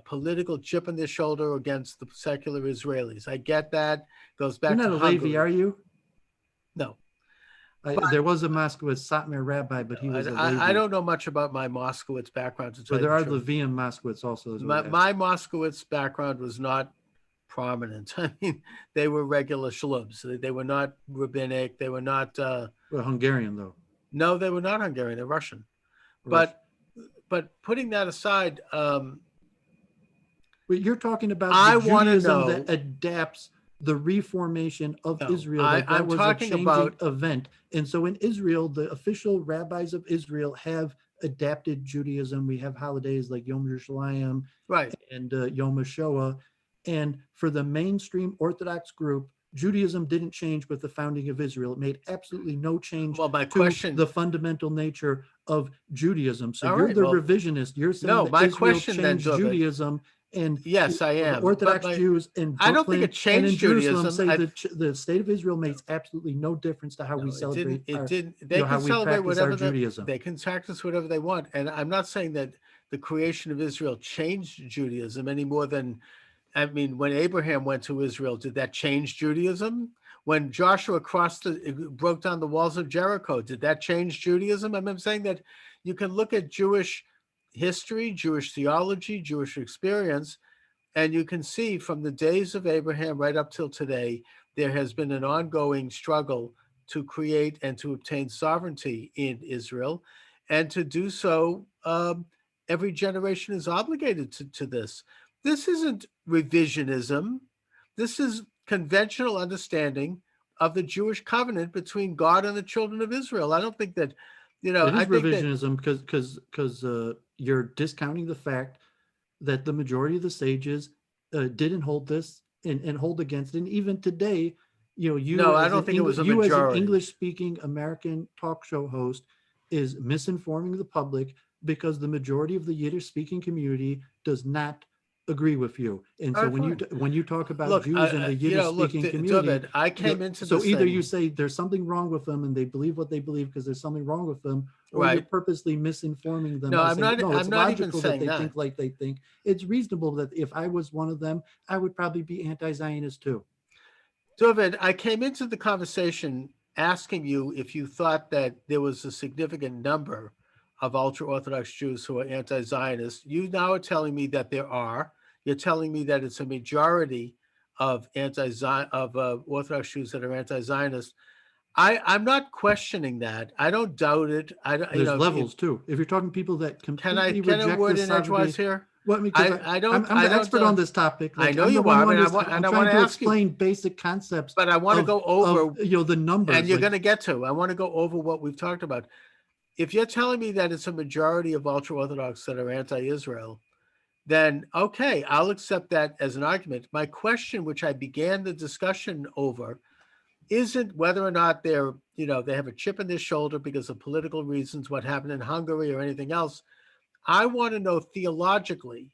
political chip on their shoulder against the secular Israelis. I get that. Goes
You're
back
not
to
a Levi, are
Hungary.
you?
No, but
There was a Moskowitz Satmar rabbi, but he was a Levi.
I don't know much about my Moskowitz background to tell
But
you
there
the
are
truth.
Levian Moskowitz also. Is what
My Moskowitz background was not prominent. I mean, they were regular shlubs. They were not rabbinic. They were not.
well, Hungarian though.
No, they were not Hungarian. They're Russian.
Russian.
But putting that aside,
But you're talking about the
I want to
Judaism that
know.
adapts the reformation of
No,
Israel, that
I'm
was a
talking
changing
about.
event. And so in Israel, the official rabbis of Israel have adapted Judaism. We have holidays like Yom Yerushalayim
Right.
and Yom HaShoah. And for the mainstream Orthodox group, Judaism didn't change with the founding of Israel. It made absolutely no change
Well, my
to
question.
the fundamental nature of Judaism. So
All
you're
right.
the
Well,
revisionist. You're saying
no,
that
my
Israel
question then,
changed
Dooovid.
Judaism, and
Yes, I
the
am. But
Orthodox Jews in
I don't think
Brooklyn
it
and in
changed
Jerusalem
Judaism.
say that the state of Israel makes absolutely no difference to how we
No, it didn't.
celebrate
It
our,
didn't. They
how
can
we
celebrate
practice our
whatever
Judaism.
they can practice whatever they want. And I'm not saying that the creation of Israel changed Judaism any more than, I mean, when Abraham went to Israel, did that change Judaism? When Joshua broke down the walls of Jericho, did that change Judaism? I'm saying that you can look at Jewish history, Jewish theology, Jewish experience, and you can see from the days of Abraham right up till today, there has been an ongoing struggle to create and to obtain sovereignty in Israel. And to do so, every generation is obligated to this. This isn't revisionism. This is conventional understanding of the Jewish covenant between God and the children of Israel. I don't think that,
It
I
is
think that.
revisionism because you're discounting the fact that the majority of the sages didn't hold this and hold against it. And even today,
No, I don't think it was a
you as an
majority.
English speaking American talk show host is misinforming the public because the majority of the Yiddish speaking community does not agree with you. And
All
so
right, fine.
when you talk about
Look,
Jews in the Yiddish speaking community,
Dooovid, I came into
so
this
either
thing.
you say there's something wrong with them and they believe what they believe because there's something wrong with them, or you're
Right.
purposely misinforming them
No,
by
I'm
saying,
not.
no,
I'm
it's
not even
logical that
saying
they
that.
think like they think. It's reasonable that if I was one of them, I would probably be anti-Zionist too.
Dooovid, I came into the conversation asking you if you thought that there was a significant number of ultra-Orthodox Jews who are anti-Zionist. You now are telling me that there are. You're telling me that it's a majority of Orthodox Jews that are anti-Zionist. I'm not questioning that. I don't doubt it. I don't,
There's
if
levels too. If you're talking people that
can I
completely reject
word
the
in edgewise
sovereignty,
here?
well, because
I
I'm the
don't.
expert on this topic.
I
Like
know
I'm the
you
one
are,
who
and
I'm
I want
trying
to
to
ask you,
explain basic concepts
but I want to go over,
the numbers.
and you're
Like,
going to get to. I want to go over what we've talked about. If you're telling me that it's a majority of ultra-Orthodox that are anti-Israel, then okay, I'll accept that as an argument. My question, which I began the discussion over, isn't whether or not they're, they have a chip in their shoulder because of political reasons, what happened in Hungary or anything else. I want to know theologically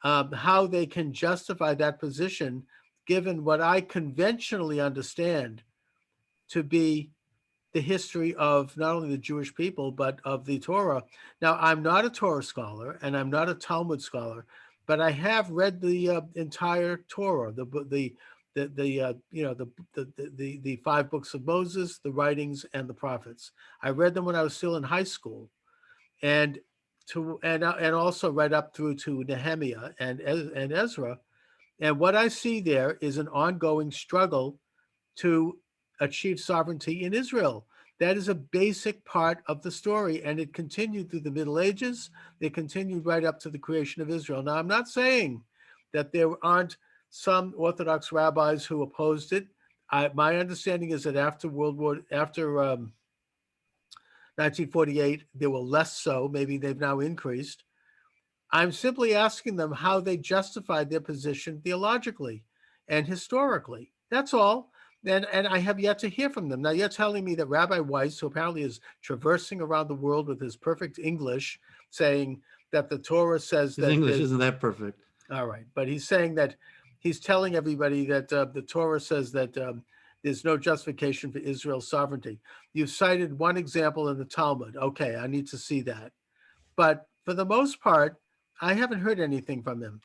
how they can justify that position, given what I conventionally understand to be the history of not only the Jewish people, but of the Torah. Now, I'm not a Torah scholar and I'm not a Talmud scholar, but I have read the entire Torah, the five books of Moses, the writings, and the prophets. I read them when I was still in high school, and and also right up through to Nehemiah and Ezra. And what I see there is an ongoing struggle to achieve sovereignty in Israel. That is a basic part of the story, and it continued through the Middle Ages. It continued right up to the creation of Israel. Now, I'm not saying that there aren't some Orthodox rabbis who opposed it. My understanding is that after 1948, there were less so. Maybe they've now increased. I'm simply asking them how they justified their position theologically and historically. That's all. And I have yet to hear from them. Now, you're telling me that Rabbi Weiss, who apparently is traversing around the world with his perfect English, saying that the Torah says
his
that
English isn't that perfect.
All right. But he's saying that he's telling everybody that the Torah says that there's no justification for Israel's sovereignty. You cited one example in the Talmud. Okay, I need to see that. But for the most part, I haven't heard anything from him.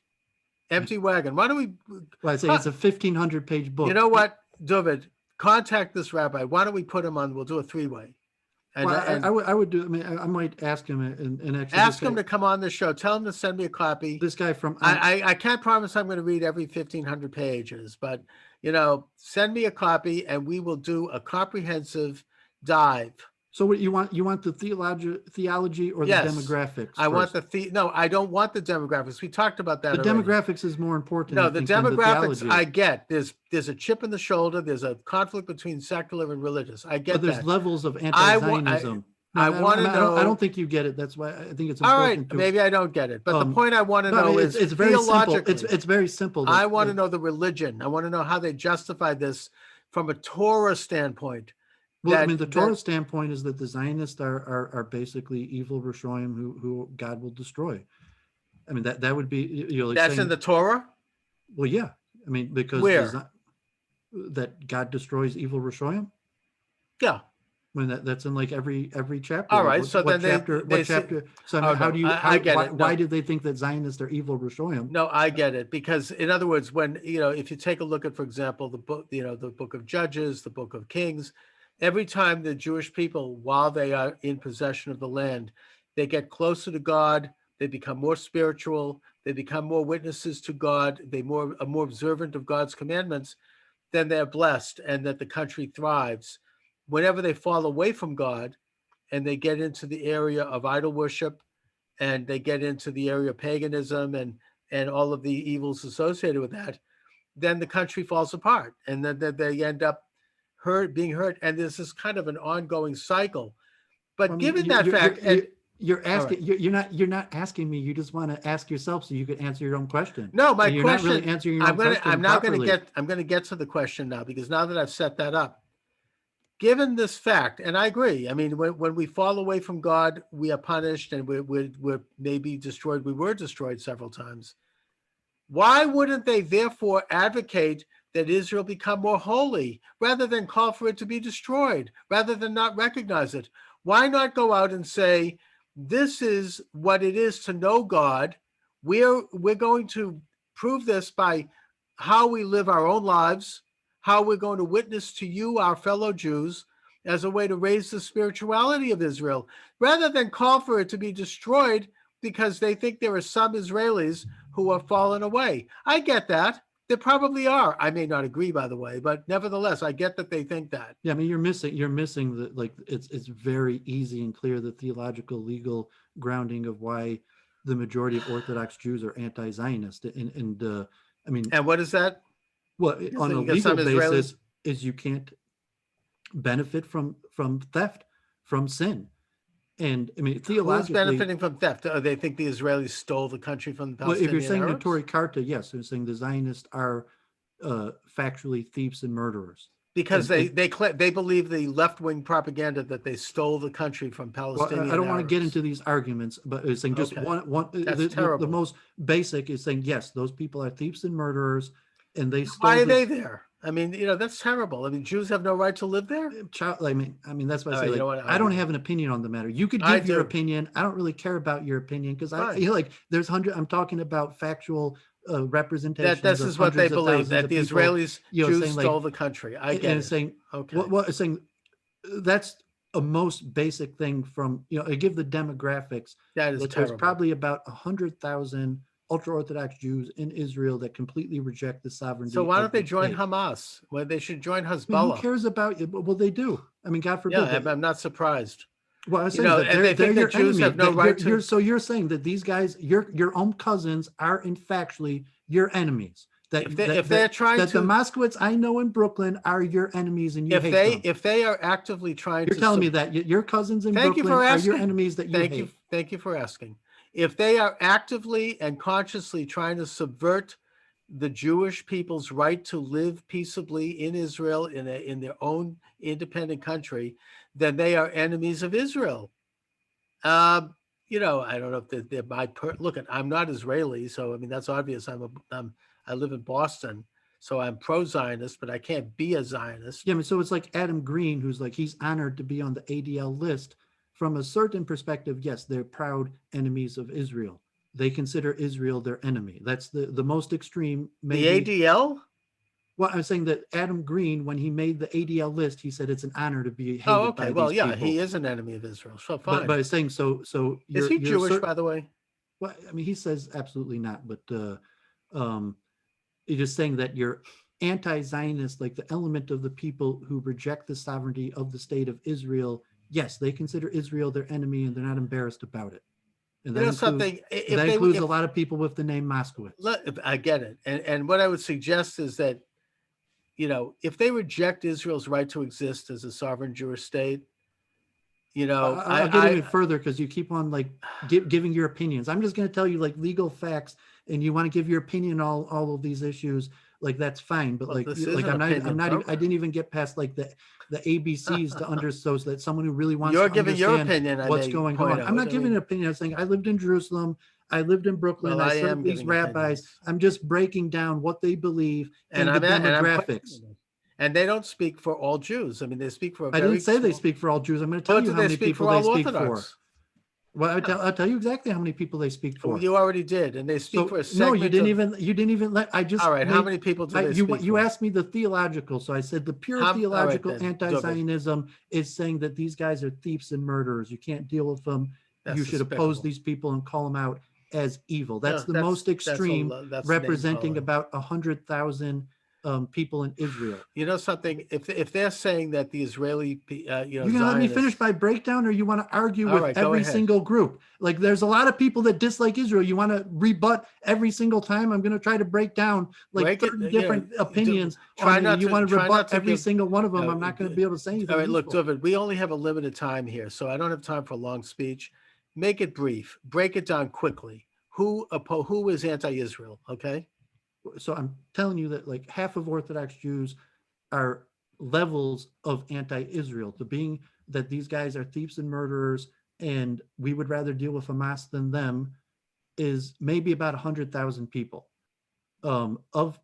Empty wagon. Why don't we?
Well, I say it's a 1,500-page book.
You know what, Dooovid? Contact this rabbi. Why don't we put him on? We'll do a three-way.
And, well, I would do. I mean, I might ask him and actually
ask him to come on the show. Tell him to send me a copy.
This guy from
I can't promise I'm going to read every 1,500 pages, but send me a copy and we will do a comprehensive dive.
So what you want the theology or the demographics?
I want no, I don't want the demographics. We talked about that.
The demographics is more important.
No, the demographics I get. There's a chip in the shoulder. There's a conflict between secular and religious. I get that.
But there's levels of anti-Zionism.
I want to know.
I don't think you get it. That's why I think it's important.
All right, maybe I don't get it. But the point I want to know is
it's very simple. It's very simple.
I want to know the religion. I want to know how they justify this from a Torah standpoint.
Well, I mean, the Torah standpoint is that the Zionists are basically evil Rishoyim who God will destroy. I mean, that would be like
that's saying, in the Torah.
Well, yeah. I mean, because
where
that God destroys evil Rishoyim.
Yeah.
I mean, that's in like every chapter.
All right.
So
then
what chapter? So I mean, how do you?
I get it.
Why did they think that Zionists are evil Rishoyim?
No, I get it, because in other words, when if you take a look at, for example, the book, the book of Judges, the book of Kings. Every time the Jewish people, while they are in possession of the land, they get closer to God, they become more spiritual, they become more witnesses to God, are more observant of God's commandments, then they're blessed and that the country thrives. Whenever they fall away from God and they get into the area of idol worship and they get into the area of paganism and all of the evils associated with that, then the country falls apart and then they end up being hurt, and this is kind of an ongoing cycle. But given that fact,
you're asking, right. you're not asking me. You just want to ask yourself so you can answer your own question.
No, my
you're
question.
Not really answering your own question. I'm
going to get to the question now, because now that I've set that up, given this fact, and I agree. I mean, when we fall away from God, we are punished, and we're maybe destroyed. We were destroyed several times. Why wouldn't they therefore advocate that Israel become more holy rather than call for it to be destroyed, rather than not recognize it? Why not go out and say, this is what it is to know God. We're going to prove this by how we live our own lives, how we're going to witness to you, our fellow Jews, as a way to raise the spirituality of Israel, rather than call for it to be destroyed because they think there are some Israelis who have fallen away. I get that. There probably are. I may not agree, by the way, but nevertheless, I get that they think that.
Yeah, I mean, you're missing the, like, it's very easy and clear the theological legal grounding of why the majority of Orthodox Jews are anti-Zionist, and I mean,
And what is that?
well,
Because
on a
you got
legal
some Israelis.
basis, is you can't benefit from theft, from sin, and I mean,
Who's
theologically,
benefiting from theft? They think the Israelis stole the country from the
well, if you're
Palestinian
saying
Arabs?
Notori Karta, yes, you're saying the Zionists are factually thieves and murderers.
Because
And
they believe the left-wing propaganda that they stole the country from
well, I
Palestinian
don't want to get
Arabs.
into these arguments, but it's saying just
Okay,
one
that's
the
terrible.
most basic is saying, yes, those people are thieves and murderers, and they
Why
stole
are they
this
there? I mean, that's terrible. I mean, Jews have no right to live there.
child. I mean, that's why I
All
say,
right, you know
like,
what?
I don't have an opinion on the matter. You could
I
give your
do.
opinion. I don't really care about your opinion because
Fine.
like, there's I'm talking about factual
That
representations
this
of
is what they
hundreds of
believe,
thousands
that
of
the
people,
Israelis, Jews
saying like,
stole the country. I
and
get
it's
it.
saying
Okay.
what it's saying that's a most basic thing from, I give the demographics
That is
that there's
terrible.
probably about 100,000 ultra-Orthodox Jews in Israel that completely reject the
So
sovereignty
why don't
of
they
the
join
state.
Hamas? Well, they should join
I mean, who
Hezbollah.
cares about it? Well, they do. I mean, God
Yeah,
forbid. But
I'm not surprised.
what I was saying is that
And they
they're
think that
your
Jews
enemy.
have no
That
right to.
so you're saying that these guys, your own cousins, are in factually your enemies. That
If they're trying
that the
to,
Moscowitz I know in Brooklyn are your enemies and you hate them.
if they are actively trying
You're
to
telling me that your cousins in
thank you
Brooklyn
for
are your
asking.
enemies that you hate.
Thank you for asking. If they are actively and consciously trying to subvert the Jewish people's right to live peaceably in Israel in their own independent country, then they are enemies of Israel. I don't know if they're look. I'm not Israeli, so I mean that's obvious. I live in Boston, so I'm pro-Zionist, but I can't be a Zionist.
Yeah, I mean, so it's like Adam Green, who's like, he's honored to be on the ADL list. From a certain perspective, yes, they're proud enemies of Israel. They consider Israel their enemy. That's the most extreme,
The
maybe.
ADL?
Well, I'm saying that Adam Green, when he made the ADL list, he said it's an honor to be
Oh,
hated
okay.
by
Well,
these
yeah, he
people.
is an enemy of Israel, so
But
fine.
I was saying, so
Is he
you're
Jewish,
certain.
by the way?
Well, I mean, he says absolutely not, but you're just saying that you're anti-Zionist, like the element of the people who reject the sovereignty of the state of Israel. Yes, they consider Israel their enemy, and they're not embarrassed about it. And that includes
Something. If they,
a lot of people with the name Moskowitz.
I get it, and what I would suggest is that, if they reject Israel's right to exist as a sovereign Jewish state,
I'll get even further because you keep on like giving your opinions. I'm just going to tell you like legal facts, and you want to give your opinion on all of these issues. Like that's fine, but
Well,
like
this is
like
an opinion
I
program.
didn't even get past like the ABCs to understand, so that someone who really wants
You're
to
giving your
understand
opinion.
what's going on. I'm not giving an opinion. I'm saying I lived in Jerusalem. I lived in Brooklyn.
Well,
I
I
served
am
these
giving
rabbis.
opinions.
I'm just breaking down what they believe
And
and the
I'm
demographics.
and they don't speak for all Jews. I mean, they speak for a
I didn't
very
say they
small.
speak for all Jews. I'm going to tell
But
you
do
how
they
many
speak
people
for
they
all
speak for.
Orthodox?
Well, I'll tell you exactly how many people they speak for.
You already did, and they speak for a segment.
No, you didn't even let. I just
all right. How many people do they speak
you
for?
asked me the theological, so I said the pure theological
then,
anti-Zionism is saying that these guys are thieves and murderers. You can't deal with them. You should oppose these people and call them out as evil. That's the most extreme, representing about 100,000 people in Israel.
You know something? If they're saying that the Israeli,
you're gonna let me finish my breakdown, or you want to argue with every single group? Like, there's a lot of people that dislike Israel. You want to rebut every single time? I'm going to try to break down like 30 different opinions. You want to rebut every single one of them. I'm not going to be able to say anything.
All right,
useful.
look, Dooovid, we only have a limited time here, so I don't have time for a long speech. Make it brief. Break it down quickly. Who is anti-Israel? Okay.
So I'm telling you that like half of Orthodox Jews are levels of anti-Israel, to being that these guys are thieves and murderers, and we would rather deal with Hamas than them, is maybe about 100,000 people of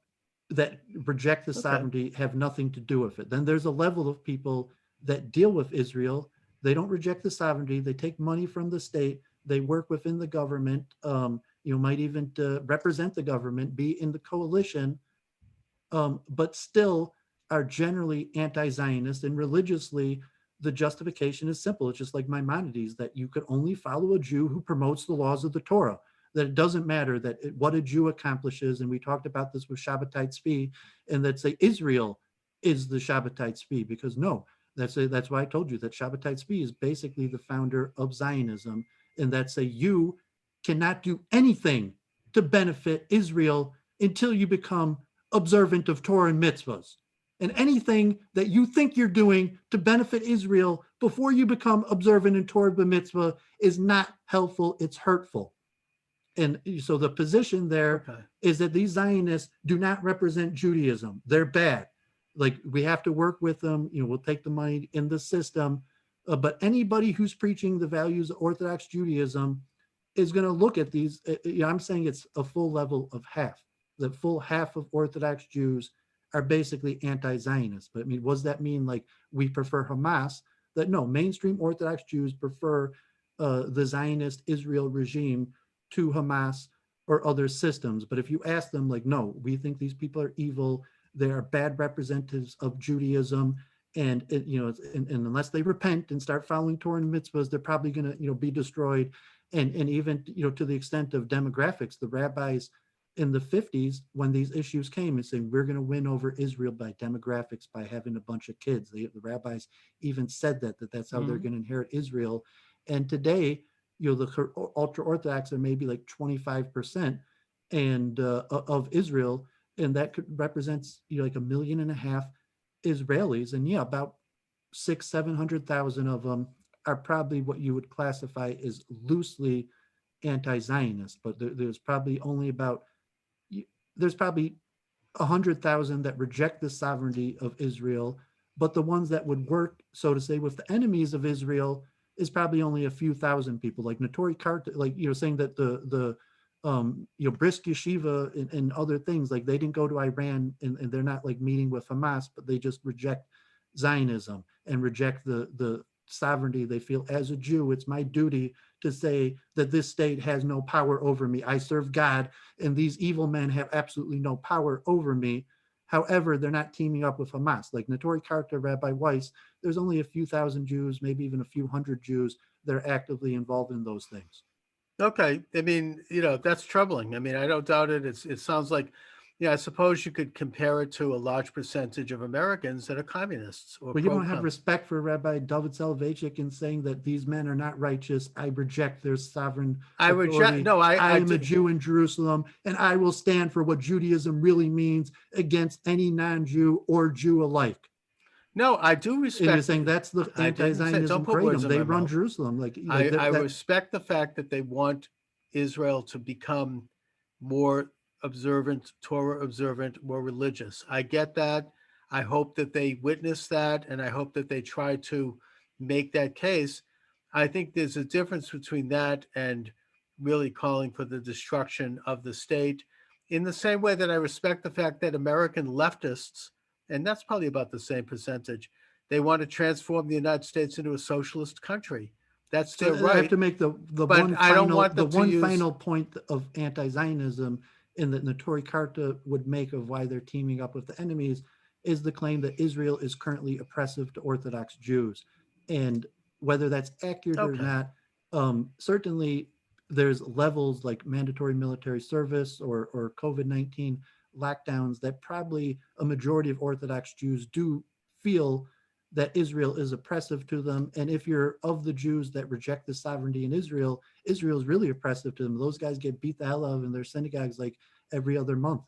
that reject the sovereignty, have nothing to do with it. Then there's a level of people that deal with Israel. They don't reject the sovereignty. They take money from the state. They work within the government. Might even represent the government, be in the coalition, but still are generally anti-Zionist. And religiously, the justification is simple. It's just like Maimonides, that you could only follow a Jew who promotes the laws of the Torah. that it doesn't matter what a Jew accomplishes. And we talked about this with Shabbatai Tzvi, and that say Israel is the Shabbatai Tzvi, because no, that's why I told you that Shabbatai Tzvi is basically the founder of Zionism, and that say you cannot do anything to benefit Israel until you become observant of Torah and mitzvahs. And anything that you think you're doing to benefit Israel before you become observant in Torah and mitzvah is not helpful, it's hurtful. And so the position there is that these Zionists do not represent Judaism. They're bad. Like, we have to work with them. We'll take the money in the system. But anybody who's preaching the values of Orthodox Judaism is going to look at these. I'm saying it's a full level of half. The full half of Orthodox Jews are basically anti-Zionist. But I mean, what does that mean? Like, we prefer Hamas? That no, mainstream Orthodox Jews prefer the Zionist Israel regime to Hamas or other systems. But if you ask them, like, no, we think these people are evil, they are bad representatives of Judaism, and and unless they repent and start following Torah and mitzvahs, they're probably going to be destroyed. And even to the extent of demographics, the rabbis in the 50s, when these issues came and saying we're going to win over Israel by demographics, by having a bunch of kids, the rabbis even said that's how they're going to inherit Israel. And today, the ultra-Orthodox are maybe like 25% and of Israel, and that represents like 1.5 million Israelis, and about 600,000-700,000 of them are probably what you would classify as loosely anti-Zionist. But there's probably 100,000 that reject the sovereignty of Israel, but the ones that would work, so to say, with the enemies of Israel is probably only a few thousand people. Like Notori Karta, like saying that the Brisk Yeshiva and other things, like they didn't go to Iran and they're not like meeting with Hamas, but they just reject Zionism and reject the sovereignty. They feel, as a Jew, it's my duty to say that this state has no power over me. I serve God, and these evil men have absolutely no power over me. However, they're not teaming up with Hamas. Like Notori Karta, Rabbi Weiss, there's only a few thousand Jews, maybe even a few hundred Jews that are actively involved in those things.
Okay. I mean, that's troubling. I mean, I don't doubt it. It sounds like, I suppose you could compare it to a large percentage of Americans that are communists or
But you don't have respect for Rabbi Dooovid Soloveitchik in saying that these men are not righteous. I reject their sovereign authority. I am a Jew in Jerusalem, and I will stand for what Judaism really means against any non-Jew or Jew alike.
No, I do respect.
And you're saying that's the anti-Zionism kratom. They run Jerusalem.
I respect the fact that they want Israel to become more observant, Torah observant, more religious. I get that. I hope that they witness that, and I hope that they try to make that case. I think there's a difference between that and really calling for the destruction of the state, in the same way that I respect the fact that American leftists, and that's probably about the same percentage, they want to transform the United States into a socialist country. That's their right.
I have to make the one final point of anti-Zionism in that Notori Karta would make of why they're teaming up with the enemies is the claim that Israel is currently oppressive to Orthodox Jews. And whether that's accurate or not, certainly there's levels like mandatory military service or COVID-19 lockdowns that probably a majority of Orthodox Jews do feel that Israel is oppressive to them. And if you're of the Jews that reject the sovereignty in Israel, Israel is really oppressive to them. Those guys get beat the hell out of in their synagogues like every other month.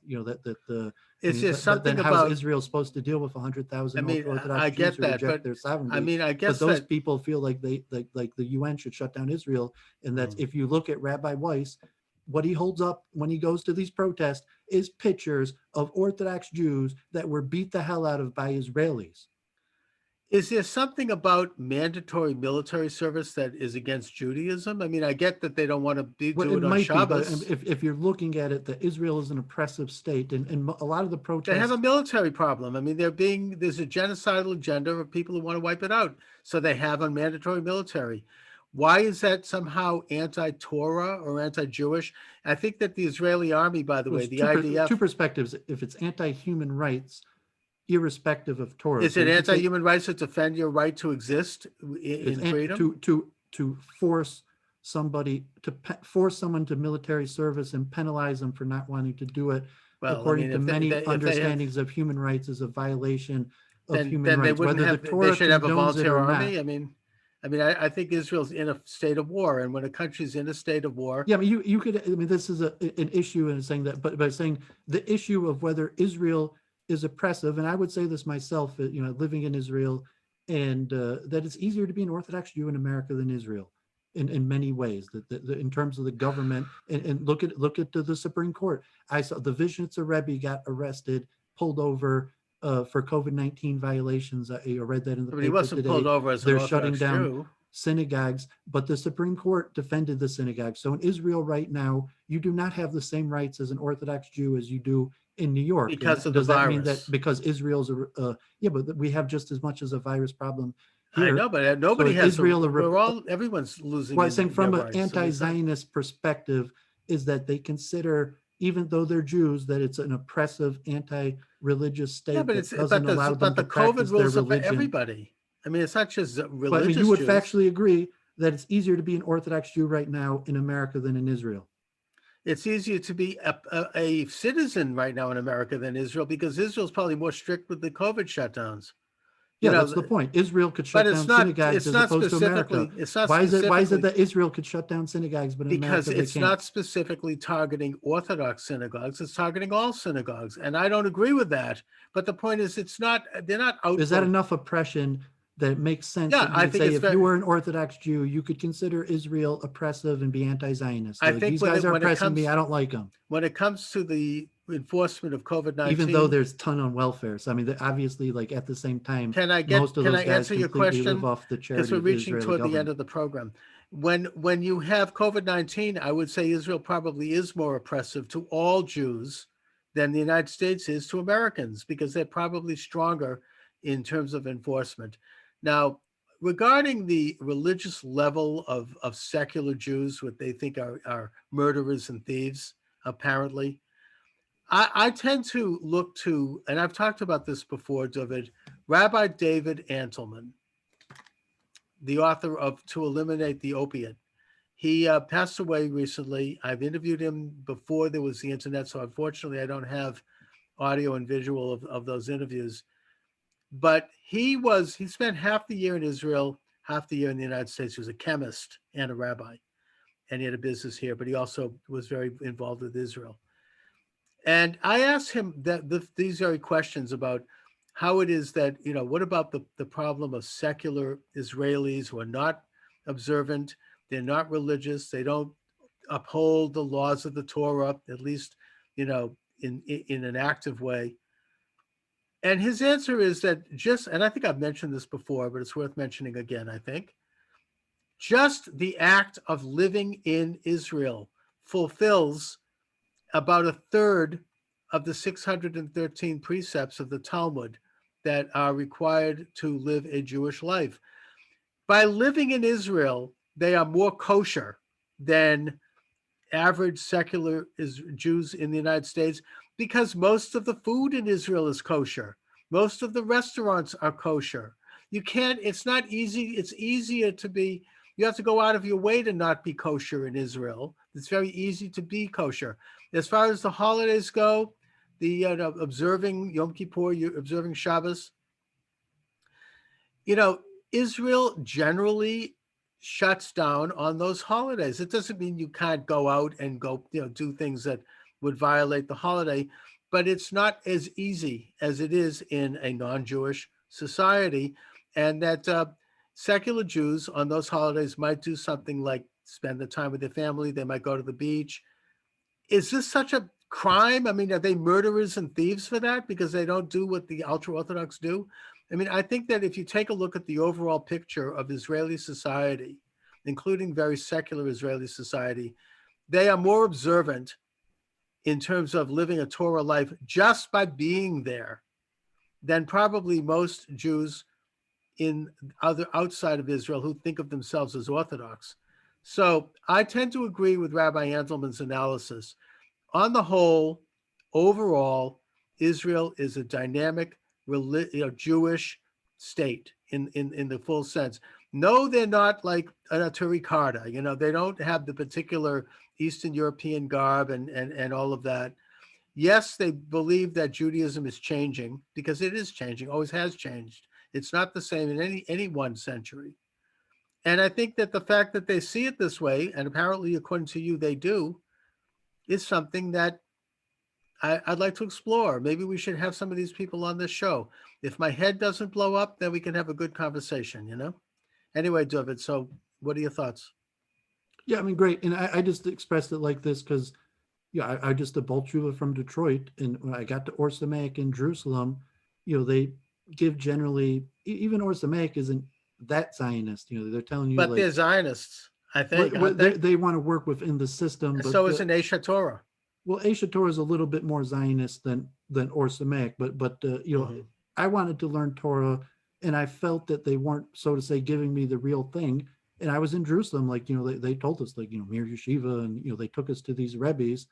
How's Israel supposed to deal with 100,000 Orthodox Jews who reject their sovereignty?
I mean, I guess
but those people feel like the UN should shut down Israel. And that's if you look at Rabbi Weiss, what he holds up when he goes to these protests is pictures of Orthodox Jews that were beat the hell out of by Israelis.
Is there something about mandatory military service that is against Judaism? I mean, I get that they don't want to do it on Shabbos.
But if you're looking at it, that Israel is an oppressive state, and a lot of the protests...
They have a military problem. I mean, there's a genocidal agenda of people who want to wipe it out. So they have a mandatory military. Why is that somehow anti-Torah or anti-Jewish? I think that the Israeli army, by the way, the IDF...
Two perspectives. If it's anti-human rights, irrespective of Torah.
Is it anti-human rights to defend your right to exist in freedom?
To force somebody to force someone to military service and penalize them for not wanting to do it,
Well, I
according
mean,
to many
if they have,
understandings of human rights, is a violation of human
then they
rights,
wouldn't
whether the
have. They
Torah
should have a
condones it
volunteer
or not.
army. I think Israel's in a state of war, and when a country's in a state of war,
Yeah, I mean, you could. I mean, this is an issue in saying that, but by saying the issue of whether Israel is oppressive, and I would say this myself, living in Israel, and that it's easier to be an Orthodox Jew in America than Israel, in many ways. That in terms of the government, and look at the Supreme Court. I saw the Vizhnitzer Rebbe got arrested, pulled over for COVID-19 violations. I read that in the
but he
paper
wasn't pulled
today.
over as an
They're shutting
Orthodox
down
Jew.
synagogues, but the Supreme Court defended the synagogue. So in Israel right now, you do not have the same rights as an Orthodox Jew as you do in New York.
Because of the
does that mean that
virus.
because Israel's yeah, but we have just as much as a virus problem
I know,
here.
but
So
nobody
is
has.
Israel
Everyone's losing
well, I think
their
from an
rights.
anti-Zionist perspective is that they consider, even though they're Jews, that it's an oppressive anti-religious
Yeah,
state
but
that doesn't allow them to
the COVID
practice their
rules are for
religion.
everybody. I mean, it's not just
But I mean, you
religious
would
Jews.
factually agree that it's easier to be an Orthodox Jew right now in America than in Israel.
It's easier to be a citizen right now in America than Israel, because Israel's probably more strict with the COVID shutdowns.
Yeah, that's the point. Israel could
But
shut down synagogues as opposed to America.
It's not
Why is
specifically
it that Israel could shut down synagogues, but in
because
America they
it's
can't?
not specifically targeting Orthodox synagogues. It's targeting all synagogues, and I don't agree with that. But the point is, they're not out.
Is that enough oppression that it makes sense
Yeah,
that you
I
would
think
say
it's
if
very.
you were an Orthodox Jew, you could consider Israel oppressive and be anti-Zionist?
I
Like,
think
these guys are
when it
oppressing me.
comes
I don't like them.
when it comes to the enforcement of
Even though
COVID-19.
there's ton on welfare. So I mean, obviously, like at the same time, most of
Can
those
I
guys
answer your
completely live
question?
off the
Because
charity
we're
of the
reaching
Israeli
toward the end
government.
of the program. When you have COVID-19, I would say Israel probably is more oppressive to all Jews than the United States is to Americans, because they're probably stronger in terms of enforcement. Now, regarding the religious level of secular Jews, what they think are murderers and thieves, apparently, I tend to look to, and I've talked about this before, Dooovid, Rabbi David Antelman, the author of To Eliminate the Opiate. He passed away recently. I've interviewed him before there was the internet, so unfortunately I don't have audio and visual of those interviews. But he spent half the year in Israel, half the year in the United States. He was a chemist and a rabbi, and he had a business here, but he also was very involved with Israel. And I asked him these very questions about how it is that, what about the problem of secular Israelis who are not observant, they're not religious, they don't uphold the laws of the Torah, at least, in an active way. And his answer is that and I think I've mentioned this before, but it's worth mentioning again, I think, just the act of living in Israel fulfills about a third of the 613 precepts of the Talmud that are required to live a Jewish life. By living in Israel, they are more kosher than average secular Jews in the United States, because most of the food in Israel is kosher. Most of the restaurants are kosher. It's not easy. It's easier to be, you have to go out of your way to not be kosher in Israel. It's very easy to be kosher. As far as the holidays go, the observing Yom Kippur, observing Shabbos, Israel generally shuts down on those holidays. It doesn't mean you can't go out and go, do things that would violate the holiday, but it's not as easy as it is in a non-Jewish society. And that secular Jews on those holidays might do something like spend the time with their family. They might go to the beach. Is this such a crime? I mean, are they murderers and thieves for that because they don't do what the ultra-Orthodox do? I mean, I think that if you take a look at the overall picture of Israeli society, including very secular Israeli society, they are more observant in terms of living a Torah life just by being there than probably most Jews outside of Israel who think of themselves as Orthodox. So I tend to agree with Rabbi Antelman's analysis. On the whole, overall, Israel is a dynamic Jewish state in the full sense. No, they're not like a Turricarta. They don't have the particular Eastern European garb and all of that. Yes, they believe that Judaism is changing because it is changing, always has changed. It's not the same in any one century. And I think that the fact that they see it this way, and apparently according to you, they do, is something that I'd like to explore. Maybe we should have some of these people on this show. If my head doesn't blow up, then we can have a good conversation. Anyway, Dooovid, so what are your thoughts?
Yeah, I mean, great. And I just expressed it like this because, yeah, I just a Bolsheva from Detroit, and when I got to Or Samaic in Jerusalem, they give generally, even Or Samaic isn't that Zionist. They're telling you
But they're
like
Zionists, I think, aren't
they,
they?
they want to work within the system,
And
but
so is an Aish Torah.
well, Asia Torah is a little bit more Zionist than Or Samaic, but
Mhm.
I wanted to learn Torah, and I felt that they weren't, so to say, giving me the real thing. And I was in Jerusalem, like they told us, like Mir Yeshiva, and they took us to these rebbes,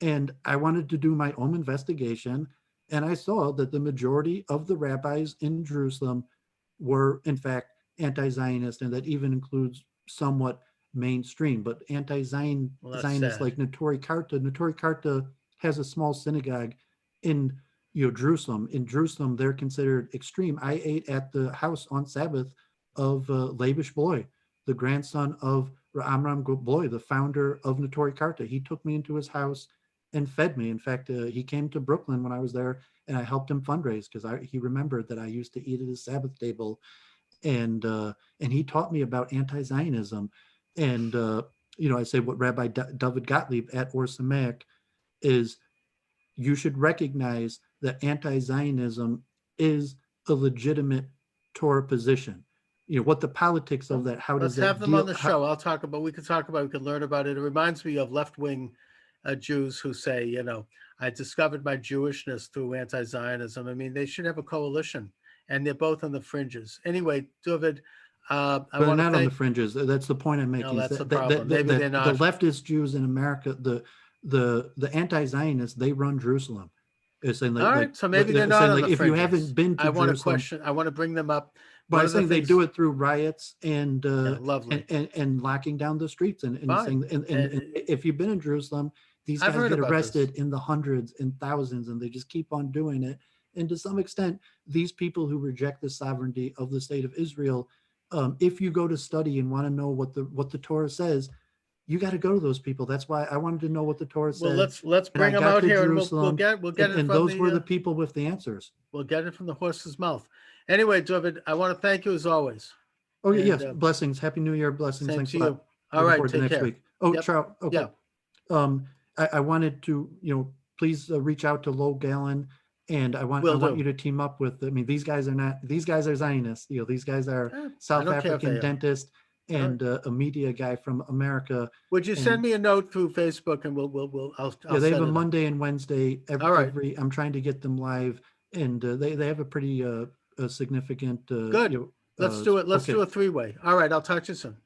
and I wanted to do my own investigation, and I saw that the majority of the rabbis in Jerusalem were, in fact, anti-Zionist, and that even includes somewhat mainstream, but
Well, that's
anti-Zionist
sad.
like Notori Karta. Notori Karta has a small synagogue in Jerusalem. In Jerusalem, they're considered extreme. I ate at the house on Sabbath of Labish Bloy, the grandson of Amram Bloy, the founder of Notori Karta. He took me into his house and fed me. In fact, he came to Brooklyn when I was there, and I helped him fundraise because he remembered that I used to eat at his Sabbath table, and he taught me about anti-Zionism. And I say what Rabbi Dooovid Gottlieb at Or Samaic is, you should recognize that anti-Zionism is a legitimate Torah position. What the politics of
Well,
that, how does
let's have
that
them on
deal?
the show. We could learn about it. It reminds me of left-wing Jews who say, I discovered my Jewishness through anti-Zionism. I mean, they should have a coalition, and they're both on the fringes. Anyway, Dooovid, I
But
want to
not on the
thank.
fringes. That's the point I'm
No,
making. Is
that's the
that
problem. Maybe they're
the
not.
leftist Jews in America, the anti-Zionists, they run Jerusalem. It's saying
All right, so maybe they're
they're
not
saying
on
like
the
if you haven't
fringes.
been to
I want to
Jerusalem,
question. I want to bring them up.
but
One
I'm
of the
saying they do
things.
it through riots and
Yeah, lovely.
and locking down the streets and
Fine.
saying and if you've been in Jerusalem, these
I've
guys
heard
get
about this.
arrested in the hundreds and thousands, and they just keep on doing it. And to some extent, these people who reject the sovereignty of the state of Israel, if you go to study and want to know what the Torah says, you got to go to those people. That's why I wanted to know what the Torah
Well,
said.
let's
And I
bring them
got
out
to
here, and we'll
Jerusalem,
get it
and
from
those were the
the
people with the answers.
we'll get it from the horse's mouth. Anyway, David, I want to thank you as always,
Okay,
and
yes, blessings. Happy New Year, blessings.
same
Thanks
to
a lot.
you. All
Looking
right,
forward to
take
next
care.
week. Oh,
Yep.
Trout. Okay.
Yeah.
I wanted to, please reach out to Low Gallon, and I
Will
want
do.
you to team up with. I mean, these guys are Zionists. These guys are
I
South
don't care if
African
they are.
dentist
All right.
and a media guy from America.
Would you send
And
me a note through Facebook, and
yeah,
I'll
they have
set
a
it up.
Monday and Wednesday
All right.
I'm trying to get them live, and they have a pretty a significant
Good. Let's do it. Let's
okay.
do a three-way. All right. I'll talk to you soon.